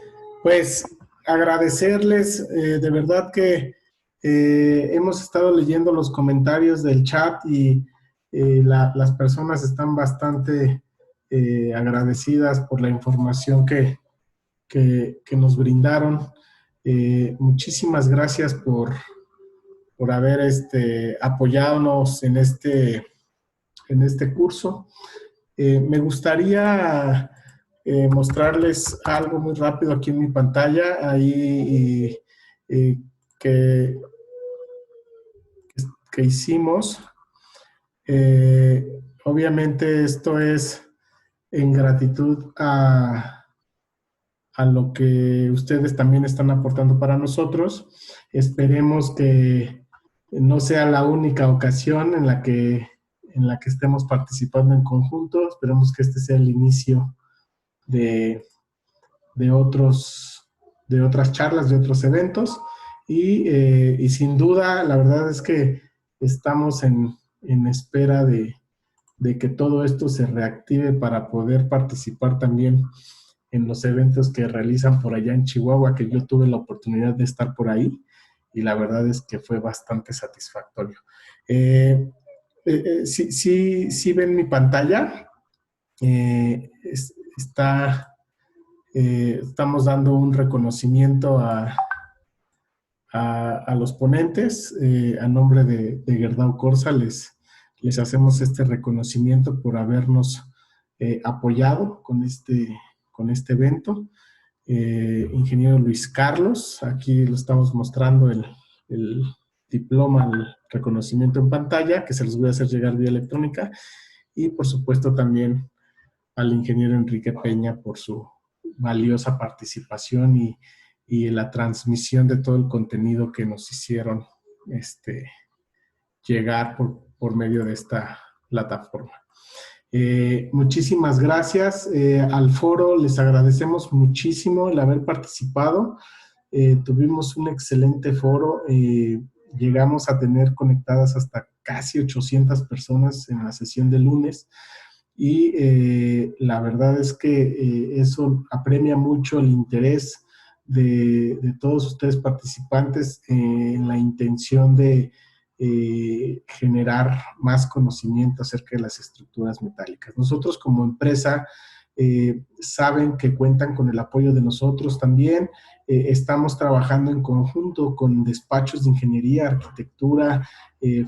Pues agradecerles, de verdad que hemos estado leyendo los comentarios del chat y las personas están bastante agradecidas por la información que nos brindaron. Muchísimas gracias por haber apoyarnos en este curso. Me gustaría mostrarles algo muy rápido aquí en mi pantalla, ahí que hicimos. Obviamente esto es en gratitud a lo que ustedes también están aportando para nosotros. Esperemos que no sea la única ocasión en la que estemos participando en conjunto. Esperemos que este sea el inicio de otras charlas, de otros eventos, y sin duda, la verdad es que estamos en espera de que todo esto se reactive para poder participar también en los eventos que realizan por allá en Chihuahua, que yo tuve la oportunidad de estar por ahí, y la verdad es que fue bastante satisfactorio. ¿Sí ven mi pantalla? Estamos dando un reconocimiento a los ponentes. A nombre de Gerdau Corsa les hacemos este reconocimiento por habernos apoyado con este evento. Ingeniero Luis Carlos, aquí lo estamos mostrando el diploma, el reconocimiento en pantalla, que se los voy a hacer llegar vía electrónica, y por supuesto también al ingeniero Enrique Peña por su valiosa participación y la transmisión de todo el contenido que nos hicieron llegar por medio de esta plataforma. Muchísimas gracias al foro, les agradecemos muchísimo el haber participado. Tuvimos un excelente foro, llegamos a tener conectadas hasta casi 800 personas en la sesión de lunes, y la verdad es que eso apremia mucho el interés de todos ustedes participantes en la intención de generar más conocimiento acerca de las estructuras metálicas. Nosotros como empresa saben que cuentan con el apoyo de nosotros también. Estamos trabajando en conjunto con despachos de ingeniería, arquitectura,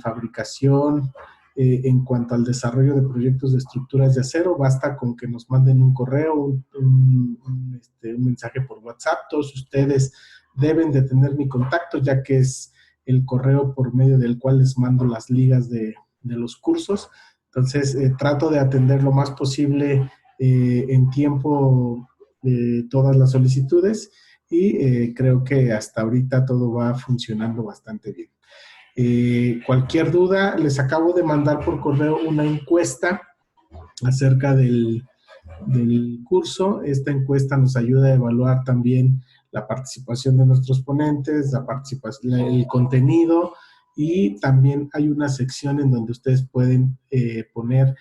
fabricación. En cuanto al desarrollo de proyectos de estructuras de acero, basta con que nos manden un correo, un mensaje por WhatsApp. Todos ustedes deben de tener mi contacto, ya que es el correo por medio del cual les mando las ligas de los cursos. Entonces, trato de atender lo más posible en tiempo todas las solicitudes, y creo que hasta ahorita todo va funcionando bastante bien. Cualquier duda, les acabo de mandar por correo una encuesta acerca del curso. Esta encuesta nos ayuda a evaluar también la participación de nuestros ponentes, el contenido, y también hay una sección en donde ustedes pueden poner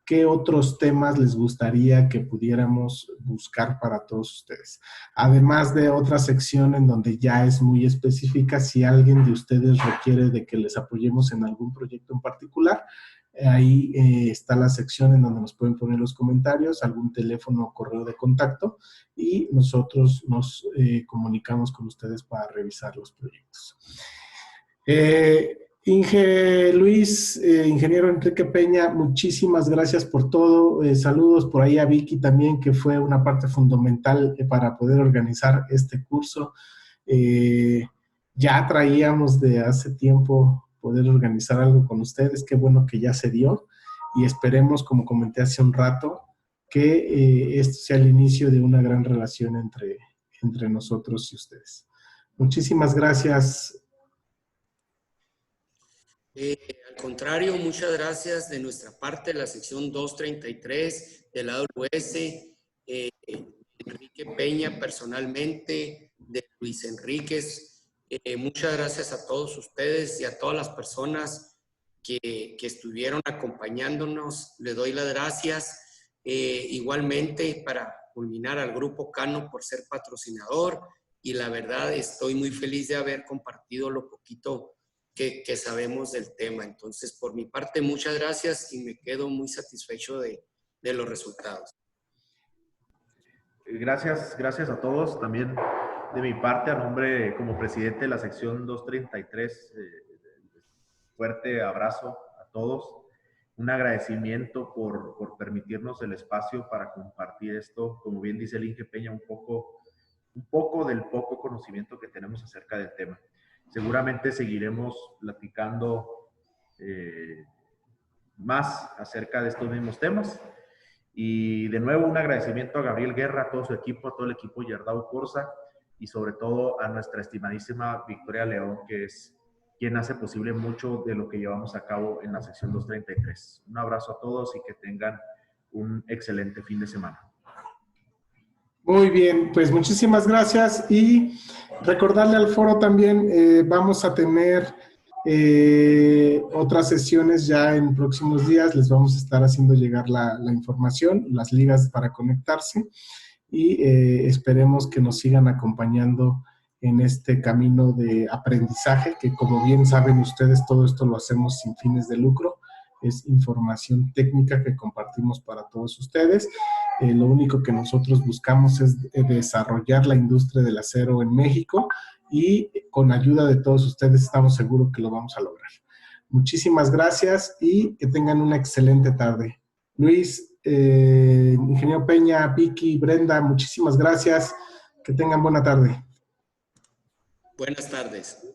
qué otros temas les gustaría que pudiéramos buscar para todos ustedes. Además de otra sección en donde ya es muy específica, si alguien de ustedes requiere de que les apoyemos en algún proyecto en particular, ahí está la sección en donde nos pueden poner los comentarios, algún teléfono o correo de contacto, y nosotros nos comunicamos con ustedes para revisar los proyectos. Ingeniero Enrique Peña, muchísimas gracias por todo. Saludos por ahí a Vicky también, que fue una parte fundamental para poder organizar este curso. Ya traíamos de hace tiempo poder organizar algo con ustedes. Qué bueno que ya se dio, y esperemos, como comenté hace un rato, que esto sea el inicio de una gran relación entre nosotros y ustedes. Muchísimas gracias. Al contrario, muchas gracias de nuestra parte, la sección 233 del AWS, Enrique Peña personalmente, de Luis Enríquez. Muchas gracias a todos ustedes y a todas las personas que estuvieron acompañándonos. Le doy las gracias. Igualmente, para culminar, al Grupo Cano por ser patrocinador, y la verdad estoy muy feliz de haber compartido lo poquito que sabemos del tema. Entonces, por mi parte, muchas gracias y me quedo muy satisfecho de los resultados. Gracias a todos. También de mi parte, a nombre como presidente de la sección 233, fuerte abrazo a todos. Un agradecimiento por permitirnos el espacio para compartir esto. Como bien dice el Inge Peña, un poco del poco conocimiento que tenemos acerca del tema. Seguramente seguiremos platicando más acerca de estos mismos temas. Y de nuevo un agradecimiento a Gabriel Guerra, a todo su equipo, a todo el equipo Yerdau Corsa, y sobre todo a nuestra estimadísima Victoria León, que es quien hace posible mucho de lo que llevamos a cabo en la sección 233. Un abrazo a todos y que tengan un excelente fin de semana. Muy bien, pues muchísimas gracias, y recordarle al foro también, vamos a tener otras sesiones ya en próximos días. Les vamos a estar haciendo llegar la información, las ligas para conectarse, y esperemos que nos sigan acompañando en este camino de aprendizaje, que como bien saben ustedes, todo esto lo hacemos sin fines de lucro. Es información técnica que compartimos para todos ustedes. Lo único que nosotros buscamos es desarrollar la industria del acero en México, y con ayuda de todos ustedes estamos seguros que lo vamos a lograr. Muchísimas gracias y que tengan una excelente tarde. Luis, Ingeniero Peña, Vicky, Brenda, muchísimas gracias. Que tengan buena tarde. Buenas tardes.